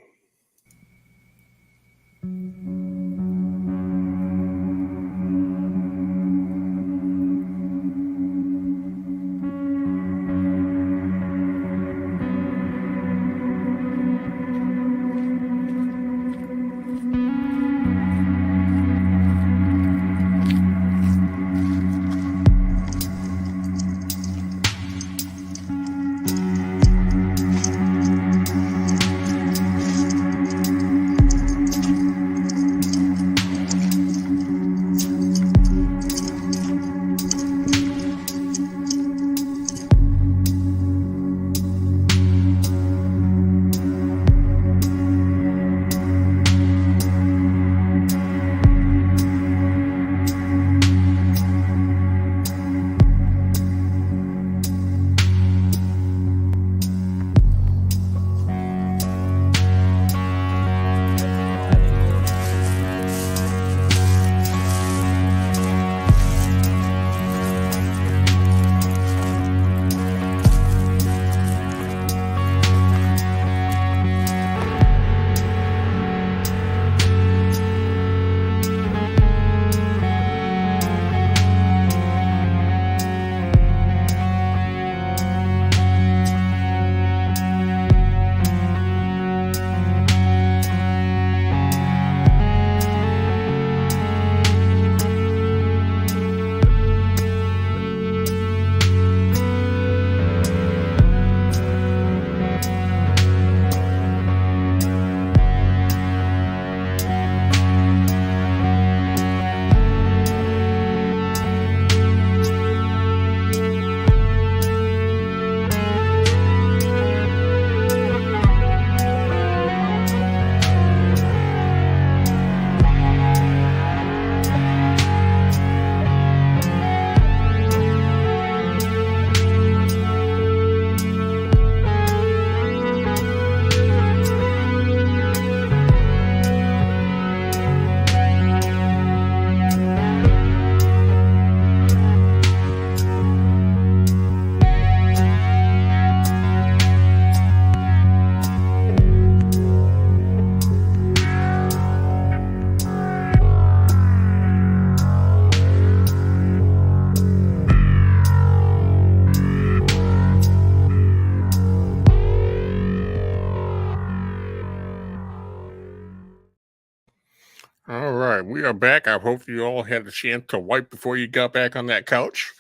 Speaker 1: are back. I hope you all had a chance to wipe before you got back on that couch.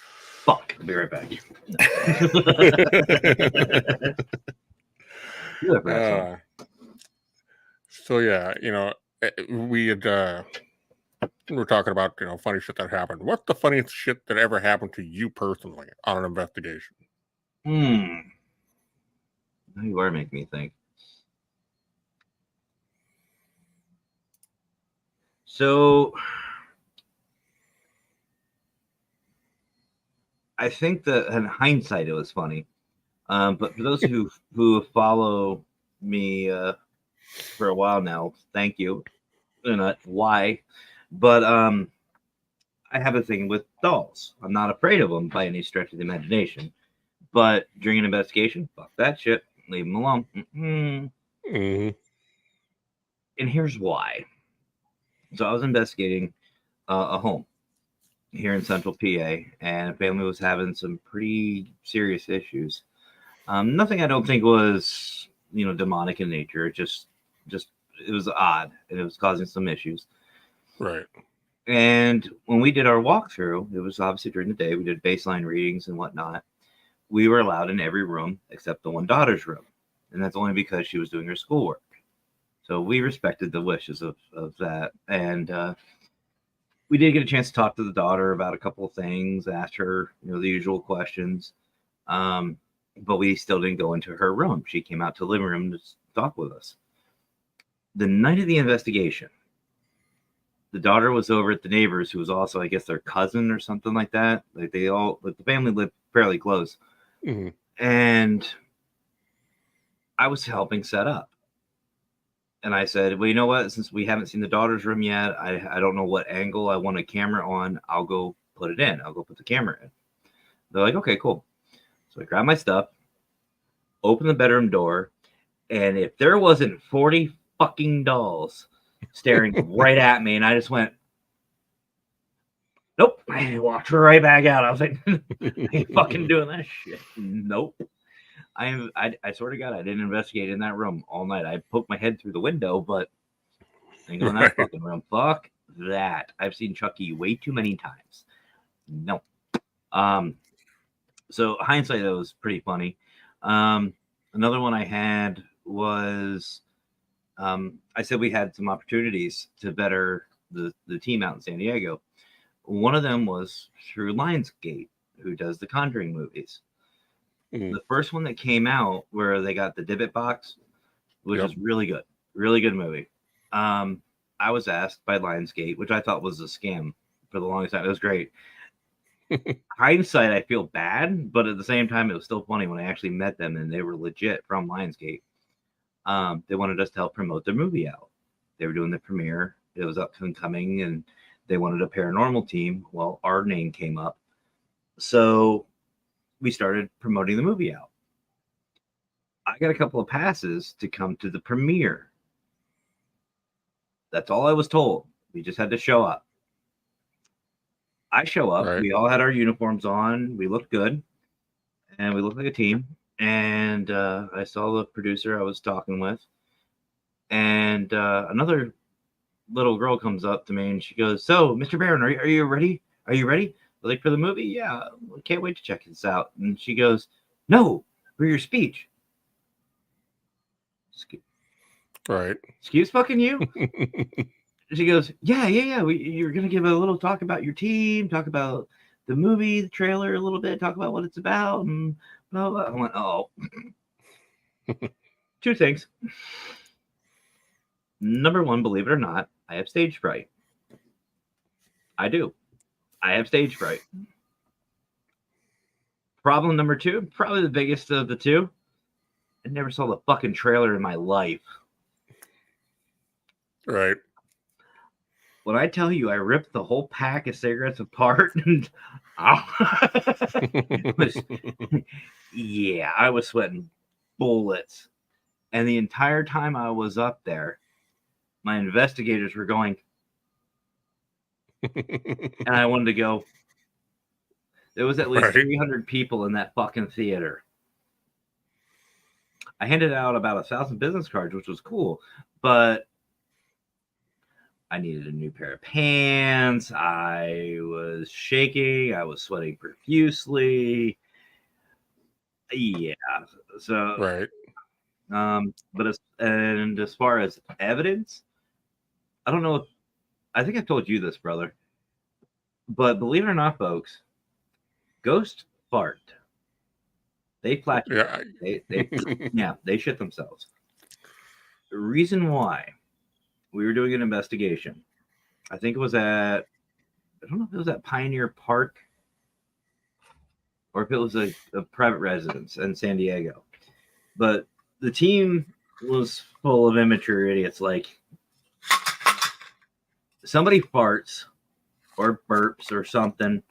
Speaker 3: Fuck, I'll be right back.
Speaker 1: So yeah, we had we were talking about funny shit that happened. What's the funniest shit that ever happened to you personally on an investigation?
Speaker 3: Now you are making me think. So I think that in hindsight it was funny. But for those who follow me for a while now, thank you. Why? But I have a thing with dolls. I'm not afraid of them by any stretch of the imagination. But during an investigation, fuck that shit. Leave them alone.
Speaker 1: Mm-hmm.
Speaker 3: And here's why. So I was investigating a home here in Central PA, and a family was having some pretty serious issues. Nothing I don't think was demonic in nature. Just it was odd, and it was causing some issues.
Speaker 1: Right.
Speaker 3: And when we did our walkthrough, it was obviously during the day. We did baseline readings and whatnot. We were allowed in every room except the one daughter's room, and that's only because she was doing her schoolwork. So we respected the wishes of that, and we did get a chance to talk to the daughter about a couple of things, asked her the usual questions, but we still didn't go into her room. She came out to the living room to talk with us. The night of the investigation, the daughter was over at the neighbors, who was also, I guess, their cousin or something like that. Like the family lived fairly close.
Speaker 1: Mm-hmm.
Speaker 3: And I was helping set up. And I said, well, you know what? Since we haven't seen the daughter's room yet, I don't know what angle I want a camera on. I'll go put it in. I'll go put the camera in. They're like, okay, cool. So I grabbed my stuff, opened the bedroom door, and if there wasn't 40 fucking dolls staring right at me, and I just went, nope. I walked right back out. I was like, I ain't fucking doing that shit. Nope. I swear to God, I didn't investigate in that room all night. I poked my head through the window, but I ain't going in that fucking room. Fuck that. I've seen Chucky way too many times. No. So hindsight, that was pretty funny. Another one I had was I said we had some opportunities to better the team out in San Diego. One of them was through Lionsgate, who does the Conjuring movies. Mm-hmm. The first one that came out, where they got the Dibbit box, which was really good movie. I was asked by Lionsgate, which I thought was a scam for the longest time. It was great. Hindsight, I feel bad, but at the same time, it was still funny when I actually met them, and they were legit from Lionsgate. They wanted us to help promote their movie out. They were doing the premiere. It was up and coming, and they wanted a paranormal team. Well, our name came up. So we started promoting the movie out. I got a couple of passes to come to the premiere. That's all I was told. We just had to show up. I show up. Right. We all had our uniforms on. We looked good. And we looked like a team. And I saw the producer I was talking with. And another little girl comes up to me and she goes, so, Mr. Barron, are you ready? Are you ready? Like for the movie? Yeah, I can't wait to check this out. And she goes, no, for your speech.
Speaker 1: Right.
Speaker 3: Excuse fucking you? She goes, yeah. You're going to give a little talk about your team, talk about the movie, the trailer a little bit, talk about what it's about, and blah, blah. I went, oh. Two things. Number one, believe it or not, I have stage fright. I do. I have stage fright. Problem number two, probably the biggest of the two, I never saw the fucking trailer in my life.
Speaker 1: Right.
Speaker 3: When I tell you I ripped the whole pack of cigarettes apart, and yeah, I was sweating bullets. And the entire time I was up there, my investigators were going, and I wanted to go. There was at least 300 people in that fucking theater. I handed out about 1,000 business cards, which was cool. But I needed a new pair of pants. I was shaking. I was sweating profusely. Yeah. So,
Speaker 1: Right.
Speaker 3: but as far as evidence, I don't know if I think I've told you this, brother. But believe it or not, folks, ghosts fart. They flatulate.
Speaker 1: Yeah.
Speaker 3: They shit themselves. The reason why we were doing an investigation, I think it was I don't know if it was at Pioneer Park or if it was a private residence in San Diego. But the team was full of immature idiots. Like somebody farts or burps or something,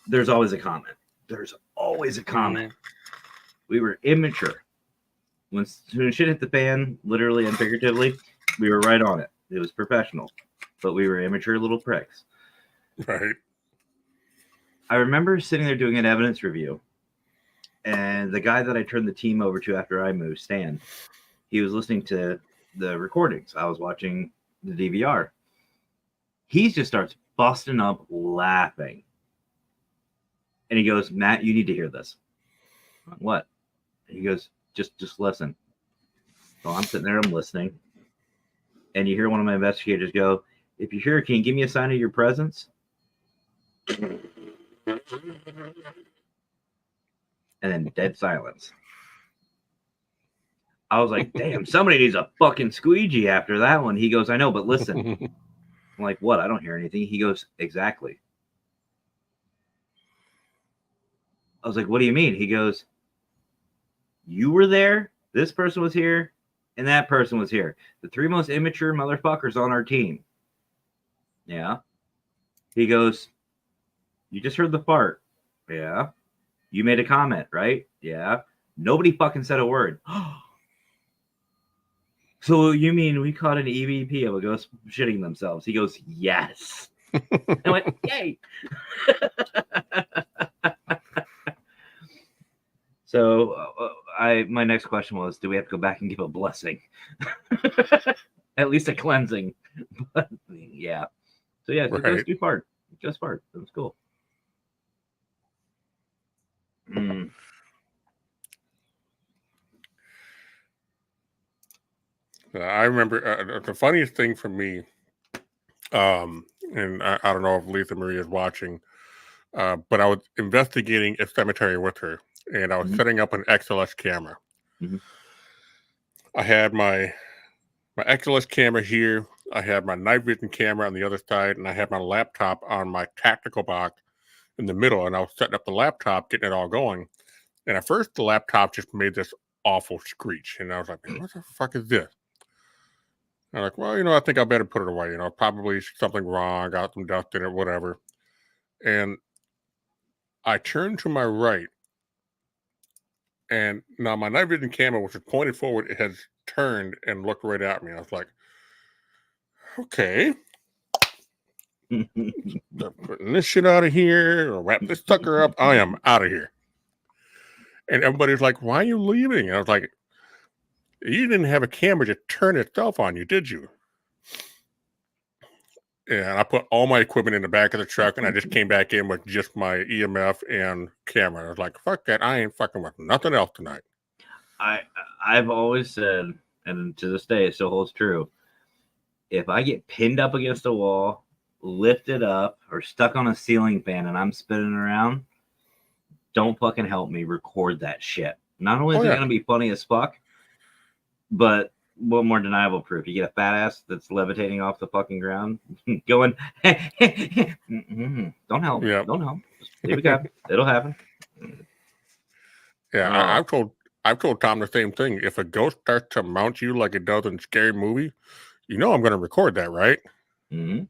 Speaker 3: there's always a comment. There's always a comment. We were immature. When shit hit the fan, literally and figuratively, we were right on it. It was professional, but we were immature little pricks.
Speaker 1: Right.
Speaker 3: I remember sitting there doing an evidence review, and the guy that I turned the team over to after I moved, Stan, he was listening to the recordings. I was watching the DVR. He just starts busting up laughing. And he goes, Matt, you need to hear this. What? He goes, just listen. So I'm sitting there, I'm listening. And you hear one of my investigators go, if you're here, can you give me a sign of your presence? And then dead silence. I was like, damn, somebody needs a fucking squeegee after that one. He goes, I know, but listen. I'm like, what? I don't hear anything. He goes, exactly. I was like, what do you mean? He goes, you were there, this person was here, and that person was here. The three most immature motherfuckers on our team. Yeah. He goes, you just heard the fart. Yeah. You made a comment, right? Yeah. Nobody fucking said a word. So you mean we caught an EVP of a ghost shitting themselves? He goes, yes. I went, yay. So my next question was, do we have to go back and give a blessing? At least a cleansing. But yeah. So yeah,
Speaker 1: Right.
Speaker 3: ghosts do fart. Just fart. That was cool.
Speaker 1: I remember the funniest thing for me, and I don't know if Lisa Marie is watching, but I was investigating a cemetery with her, and I was setting up an XLS camera. I had my XLS camera here. I had my night vision camera on the other side, and I had my laptop on my tactical box in the middle, and I was setting up the laptop, getting it all going. And at first, the laptop just made this awful screech, and I was like, what the fuck is this? And I'm like, well, I think I better put it away. Probably something wrong, got some dust in it, whatever. And I turned to my right, and now my night vision camera, which is pointed forward, it has turned and looked right at me. I was like, okay, they're putting this shit out of here, or wrap this sucker up. I am out of here. And everybody's like, why are you leaving? And I was like, you didn't have a camera to turn itself on you, did you? And I put all my equipment in the back of the truck, and I just came back in with just my EMF and camera. I was like, fuck that. I ain't fucking with nothing else tonight.
Speaker 3: I've always said, and to this day it still holds true, if I get pinned up against a wall, lifted up, or stuck on a ceiling fan and I'm spinning around, don't fucking help me record that shit. Not only is it going to be funny as fuck, but what more deniable proof? You get a fat ass that's levitating off the fucking ground, going, don't help, don't help. Just leave it go. It'll happen.
Speaker 1: Yeah, I've told Tom the same thing. If a ghost starts to mount you like it does in Scary Movie, I'm going to record that, right?
Speaker 3: Hands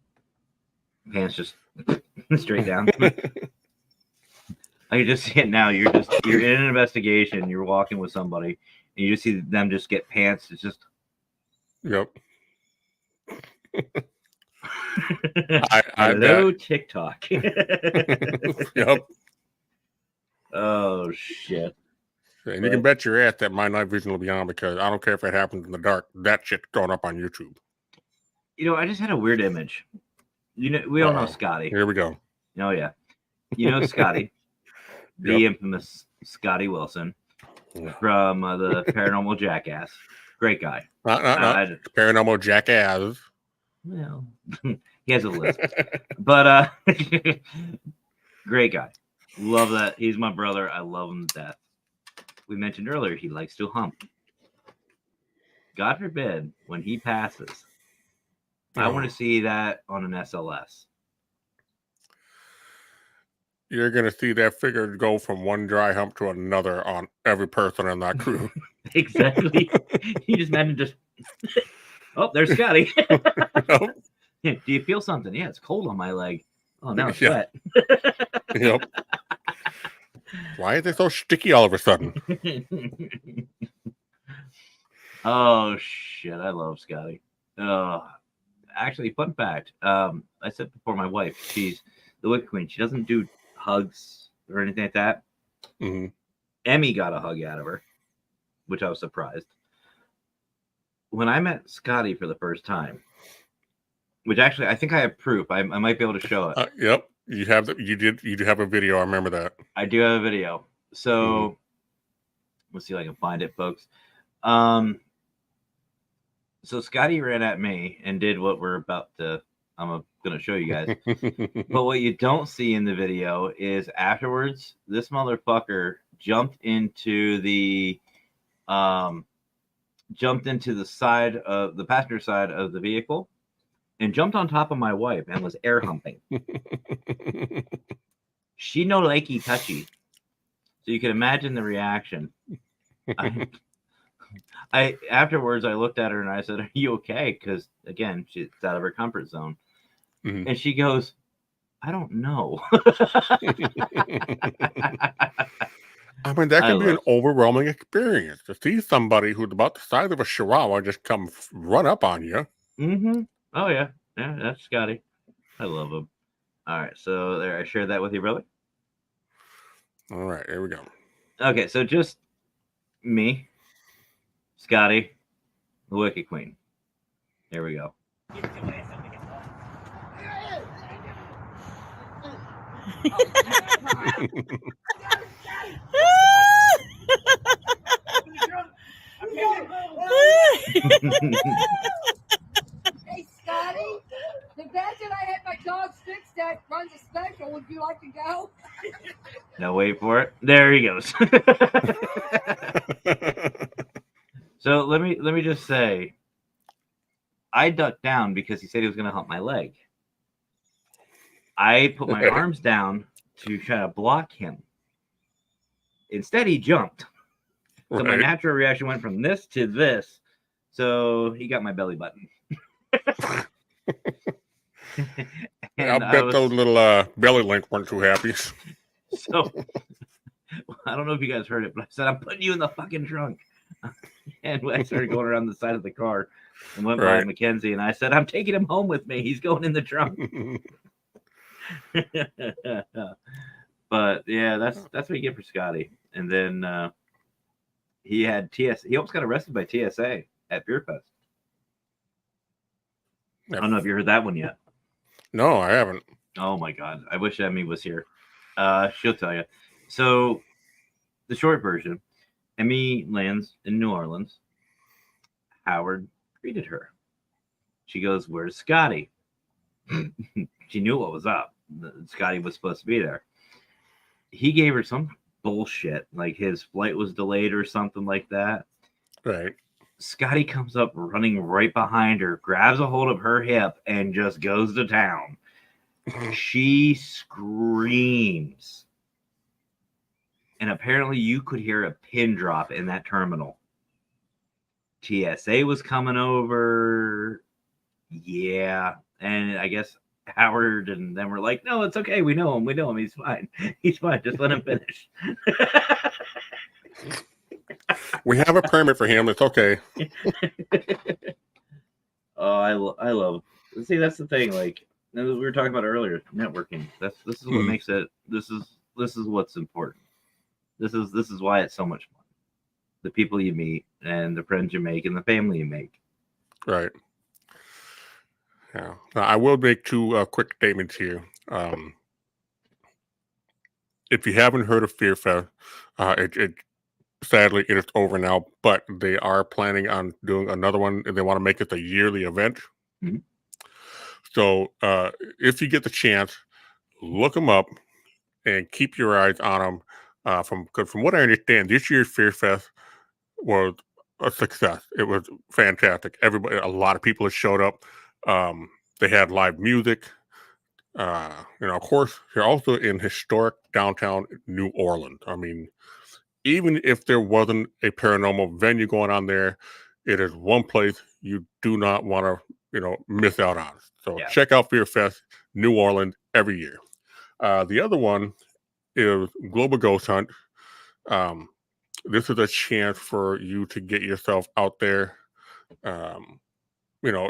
Speaker 3: just straight down. I can just see it now. You're in an investigation. You're walking with somebody, and you just see them just get pants. It's just.
Speaker 1: Yep.
Speaker 3: Hello, TikTok.
Speaker 1: Yep.
Speaker 3: Oh shit.
Speaker 1: And you can bet your ass that my night vision will be on, because I don't care if it happens in the dark. That shit's going up on YouTube.
Speaker 3: I just had a weird image. We all know
Speaker 1: Uh-oh.
Speaker 3: Scotty.
Speaker 1: Here we go.
Speaker 3: Oh yeah, Scotty, the infamous Scotty Wilson from the Paranormal Jackass. Great guy.
Speaker 1: Not Paranormal Jackass.
Speaker 3: Well, he has a list, but great guy. Love that. He's my brother. I love him to death. We mentioned earlier he likes to hump. God forbid when he passes, I want to see that on an SLS.
Speaker 1: You're going to see that figure go from one dry hump to another on every person in that crew.
Speaker 3: Exactly. You just imagine just, oh, there's Scotty.
Speaker 1: Yep.
Speaker 3: Do you feel something? Yeah, it's cold on my leg. Oh, now it's wet.
Speaker 1: Yep. Why are they so sticky all of a sudden?
Speaker 3: Oh, shit. I love Scotty. Actually, fun fact. I said before, my wife, she's the Wicked Queen. She doesn't do hugs or anything like that.
Speaker 1: Mm-hmm.
Speaker 3: Emmy got a hug out of her, which I was surprised. When I met Scotty for the first time, which actually I think I have proof. I might be able to show it.
Speaker 1: Yep, you do have a video. I remember that.
Speaker 3: I do have a video. So let's see if I can find it, folks. So Scotty ran at me and did what I'm going to show you guys. But what you don't see in the video is afterwards, this motherfucker jumped into the side of the passenger side of the vehicle and jumped on top of my wife and was air humping. She no likey touchy. So you can imagine the reaction. I afterwards I looked at her and I said, "Are you okay?" Because again, she's out of her comfort zone. And she goes, "I don't know."
Speaker 1: I mean, that can be an overwhelming experience to see somebody who's about the size of a chihuahua just come run up on you.
Speaker 3: Mm-hmm. Oh yeah, that's Scotty. I love him. All right, so there, I shared that with you, brother.
Speaker 1: All right, here we go.
Speaker 3: Okay, so just me, Scotty, the Wicked Queen. There we go.
Speaker 2: Hey, Scotty, imagine I had my dog Sticks that runs a Specter. Would you like to go?
Speaker 3: Now wait for it. There he goes. So let me just say, I ducked down because he said he was going to hump my leg. I put my arms down to try to block him. Instead, he jumped. So my natural reaction went from this to this. So he got my belly button.
Speaker 1: I bet those little belly links weren't too happy.
Speaker 3: So I don't know if you guys heard it, but I said, "I'm putting you in the fucking trunk." And I started going around the side of the car and went by Mackenzie, and I said, "I'm taking him home with me. He's going in the trunk." But yeah, that's what you get for Scotty. And then he had TS. He almost got arrested by TSA at Beer Fest. I don't know if you heard that one yet.
Speaker 1: No, I haven't.
Speaker 3: Oh my God. I wish Emmy was here. She'll tell you. So the short version, Emmy lands in New Orleans. Howard greeted her. She goes, "Where's Scotty?" She knew what was up. Scotty was supposed to be there. He gave her some bullshit, like his flight was delayed or something like that.
Speaker 1: Right.
Speaker 3: Scotty comes up running right behind her, grabs a hold of her hip, and just goes to town. She screams. And apparently you could hear a pin drop in that terminal. TSA was coming over. Yeah. And I guess Howard and them were like, "No, it's okay. We know him. He's fine. He's fine. Just let him finish."
Speaker 1: We have a permit for him. It's okay.
Speaker 3: Oh, I love. See, that's the thing. Like we were talking about earlier, networking. This is what makes it. This is what's important. This is why it's so much fun. The people you meet and the friends you make and the family you make.
Speaker 1: Right. Yeah. Now, I will make two quick statements here. If you haven't heard of Fear Fest, it sadly it is over now, but they are planning on doing another one, and they want to make it a yearly event.
Speaker 3: Mhm.
Speaker 1: So if you get the chance, look them up and keep your eyes on them. Because from what I understand, this year's Fear Fest was a success. It was fantastic. Everybody, a lot of people have showed up. They had live music. Of course, you're also in historic downtown New Orleans. I mean, even if there wasn't a paranormal venue going on there, it is one place you do not want to, miss out on. So
Speaker 3: Yeah.
Speaker 1: check out Fear Fest, New Orleans, every year. The other one is Global Ghost Hunt. Um, this is a chance for you to get yourself out there. Um,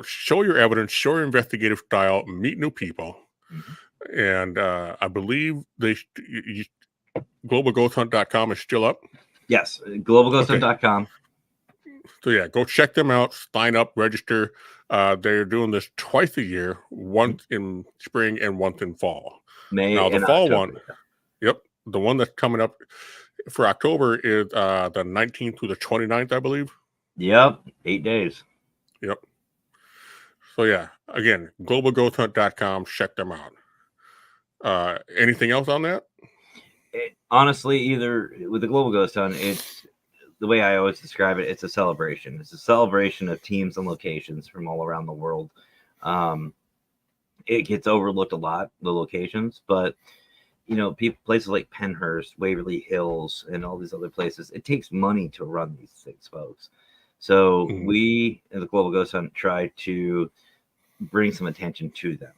Speaker 1: show your evidence, show your investigative style, meet new people.
Speaker 3: Mhm.
Speaker 1: And I believe globalghosthunt.com is still up.
Speaker 3: Yes, globalghosthunt.com.
Speaker 1: So yeah, go check them out, sign up, register. They're doing this twice a year, once in spring and once in fall.
Speaker 3: May
Speaker 1: Now the
Speaker 3: and
Speaker 1: fall
Speaker 3: October.
Speaker 1: one, yep, the one that's coming up for October is the 19th to the 29th, I believe.
Speaker 3: Yep, 8 days.
Speaker 1: Yep. So yeah, again, globalghosthunt.com, check them out. Anything else on that?
Speaker 3: Honestly, either with the Global Ghost Hunt, it's the way I always describe it. It's a celebration. It's a celebration of teams and locations from all around the world. It gets overlooked a lot, the locations, but places like Penhurst, Waverly Hills, and all these other places, it takes money to run these things, folks. So we, in the Global Ghost Hunt, try to bring some attention to them.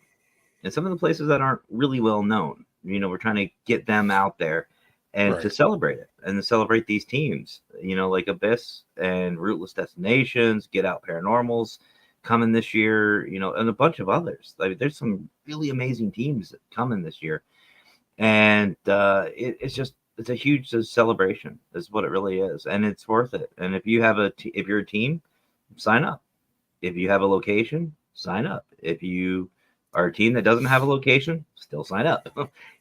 Speaker 3: And some of the places that aren't really well known, we're trying to get them out there and to celebrate it and to celebrate these teams, like Abyss and Rootless Destinations, Get Out Paranormals coming this year, and a bunch of others. There's some really amazing teams coming this year. And it's a huge celebration is what it really is. And it's worth it. And if you have if you're a team, sign up. If you have a location, sign up. If you are a team that doesn't have a location, still sign up.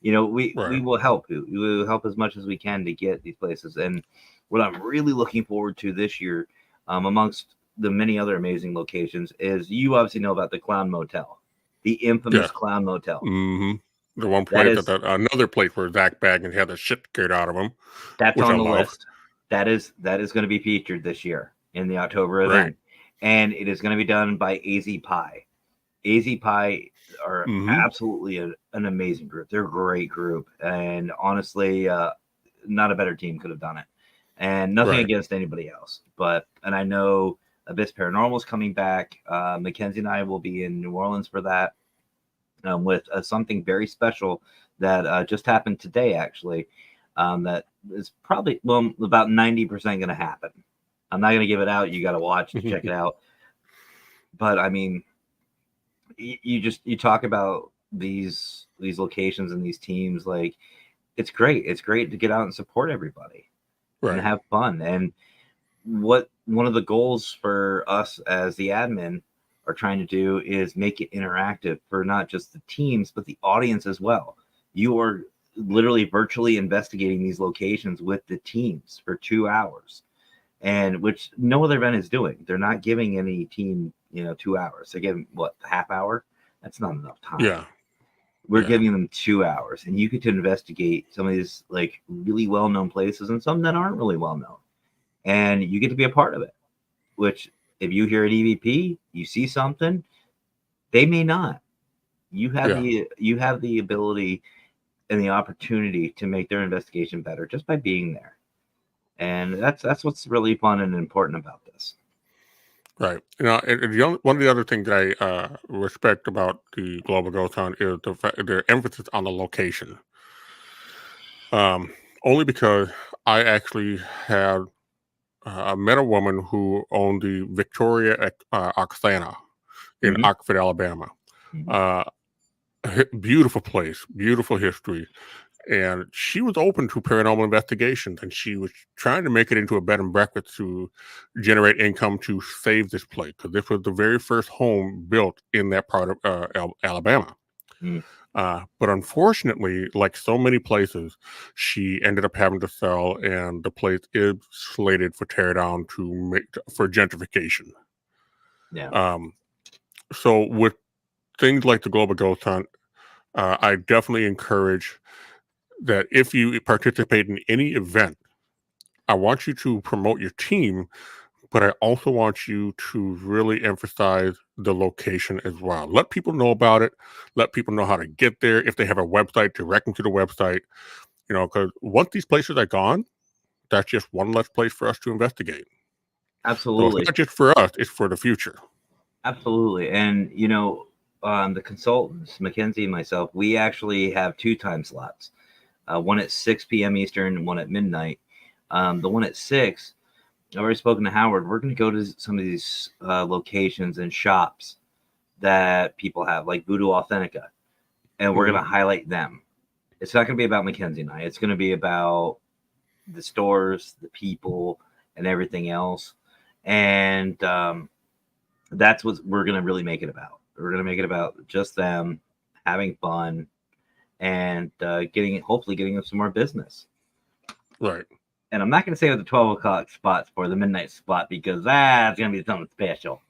Speaker 3: We will help you. We will help as much as we can to get these places. And what I'm really looking forward to this year, amongst the many other amazing locations, is you obviously know about the Clown Motel, the infamous Clown Motel.
Speaker 1: Mm-hmm. The one place another place where Zach Baggins had the shit scared out of him.
Speaker 3: That's on the list. That is going to be featured this year in the October event. And it is going to be done by AZ Pie. AZ Pie are absolutely an amazing group. They're a great group. And honestly, not a better team could have done it. And nothing against anybody else. And I know Abyss Paranormal is coming back. Mackenzie and I will be in New Orleans for that with something very special that just happened today, actually. That is probably, about 90% going to happen. I'm not going to give it out. You got to watch to check it out. But I mean, you talk about these locations and these teams, like it's great. It's great to get out and support everybody and have fun. And one of the goals for us as the admin are trying to do is make it interactive for not just the teams, but the audience as well. You are literally virtually investigating these locations with the teams for 2 hours. And which no other event is doing. They're not giving any team, 2 hours. They're giving half hour? That's not enough time.
Speaker 1: Yeah.
Speaker 3: We're giving them 2 hours, and you get to investigate some of these like really well-known places and some that aren't really well-known. And you get to be a part of it, which if you hear an EVP, you see something, they may not. You have the ability and the opportunity to make their investigation better just by being there. And that's what's really fun and important about this.
Speaker 1: Right. One of the other things that I respect about the Global Ghost Hunt is their emphasis on the location. Only because I actually had met a woman who owned the Victoria Oksana in Oxford, Alabama. Beautiful place, beautiful history. And she was open to paranormal investigations, and she was trying to make it into a bed and breakfast to generate income to save this place, because this was the very first home built in that part of Alabama.
Speaker 3: Mm.
Speaker 1: But unfortunately, like so many places, she ended up having to sell, and the place is slated for tear down for gentrification.
Speaker 3: Yeah.
Speaker 1: So with things like the Global Ghost Hunt, I definitely encourage that if you participate in any event, I want you to promote your team, but I also want you to really emphasize the location as well. Let people know about it. Let people know how to get there. If they have a website, direct them to the website. Because once these places are gone, that's just one less place for us to investigate. So
Speaker 3: Absolutely.
Speaker 1: it's not just for us; it's for the future.
Speaker 3: Absolutely. And, the consultants, Mackenzie and myself, we actually have 2 time slots, one at 6 p.m. Eastern and one at midnight. The one at 6, I've already spoken to Howard. We're going to go to some of these locations and shops that people have, like Voodoo Authentica, and we're going to highlight them. It's not going to be about Mackenzie and I. It's going to be about the stores, the people, and everything else. And that's what we're going to really make it about. We're going to make it about just them having fun and hopefully getting them some more business.
Speaker 1: Right.
Speaker 3: And I'm not going to say what the 12 o'clock spot's for, the midnight spot, because that's going to be something special.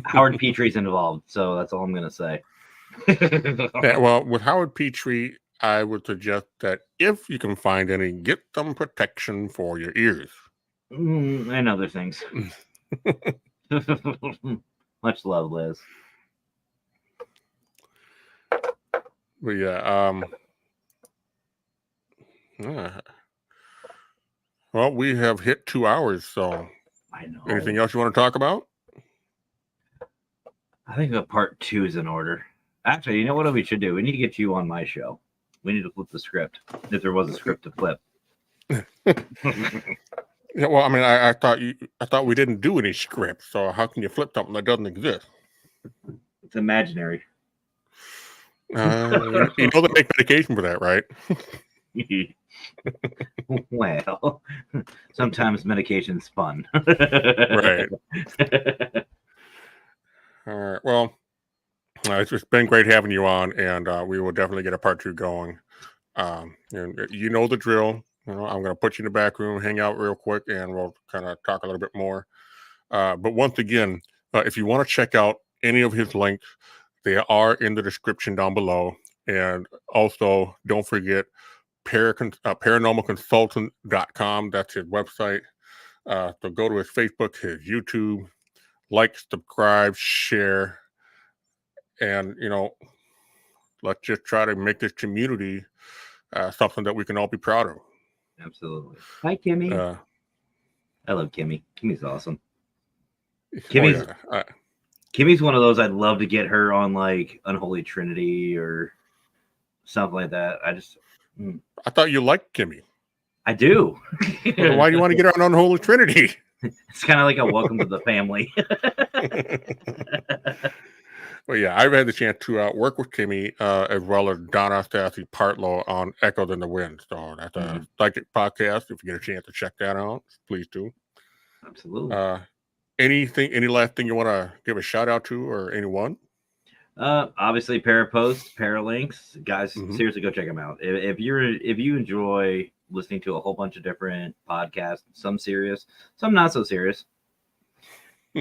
Speaker 3: Howard Petrie's involved, so that's all I'm going to say.
Speaker 1: Yeah, well, with Howard Petrie, I would suggest that if you can find any, get some protection for your ears.
Speaker 3: And other things. Much love, Liz.
Speaker 1: But yeah, well, we have hit 2 hours, so
Speaker 3: I know.
Speaker 1: anything else you want to talk about?
Speaker 3: I think that part 2 is in order. Actually, you know what we should do? We need to get you on my show. We need to flip the script, if there was a script to flip.
Speaker 1: Yeah, well, I mean, I thought we didn't do any scripts, so how can you flip something that doesn't exist?
Speaker 3: It's imaginary.
Speaker 1: You know they make medication for that, right?
Speaker 3: Well, sometimes medication's fun.
Speaker 1: Right. All right. Well, it's just been great having you on, and we will definitely get a part 2 going. And you know the drill. I'm going to put you in the back room, hang out real quick, and we'll kind of talk a little bit more. But once again, if you want to check out any of his links, they are in the description down below. And also, don't forget paranormalconsultant.com. That's his website. So go to his Facebook, his YouTube, like, subscribe, share, and let's just try to make this community something that we can all be proud of.
Speaker 3: Absolutely. Hi, Kimmy. I love Kimmy. Kimmy's awesome. Kimmy's one of those I'd love to get her on, like, Unholy Trinity or something like that.
Speaker 1: I thought you liked Kimmy.
Speaker 3: I do.
Speaker 1: Well, why do you want to get her on Unholy Trinity?
Speaker 3: It's kind of like a welcome to the family.
Speaker 1: Well, yeah, I've had the chance to work with Kimmy as well as Donna Stassi Partlow on Echoes in the Wind. So that's a psychic podcast. If you get a chance to check that out, please do.
Speaker 3: Absolutely.
Speaker 1: Any last thing you want to give a shout out to, or anyone?
Speaker 3: Obviously, Parapost, Paralinks, guys. Seriously, go check them out. If you enjoy listening to a whole bunch of different podcasts, some serious, some not so serious,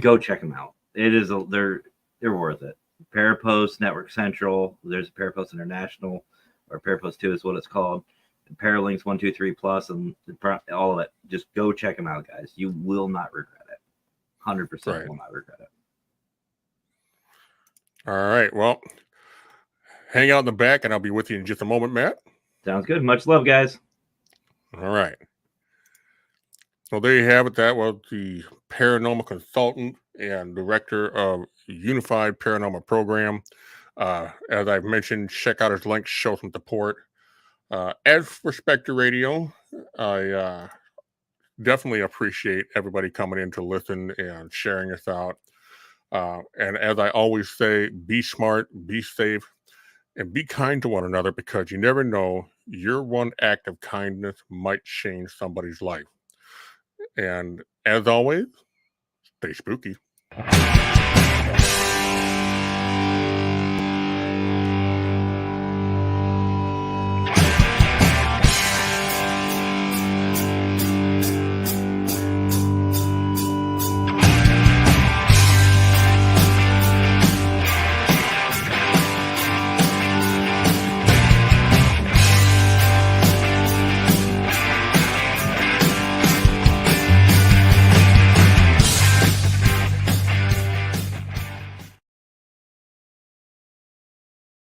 Speaker 3: go check them out. They're worth it. Parapost, Network Central. There's Parapost International, or Parapost 2 is what it's called. Paralinks 1, 2, 3 plus, and all of it. Just go check them out, guys. You will not regret it. 100% will not regret it.
Speaker 1: All right. Well, hang out in the back, and I'll be with you in just a moment, Matt.
Speaker 3: Sounds good. Much love, guys.
Speaker 1: All right. So there you have it. That was the paranormal consultant and director of Unified Paranormal Program. As I've mentioned, check out his links, show some support. As for Specter Radio, I definitely appreciate everybody coming in to listen and sharing us out. And as I always say, be smart, be safe, and be kind to one another, because you never know, your one act of kindness might change somebody's life. And as always, stay spooky.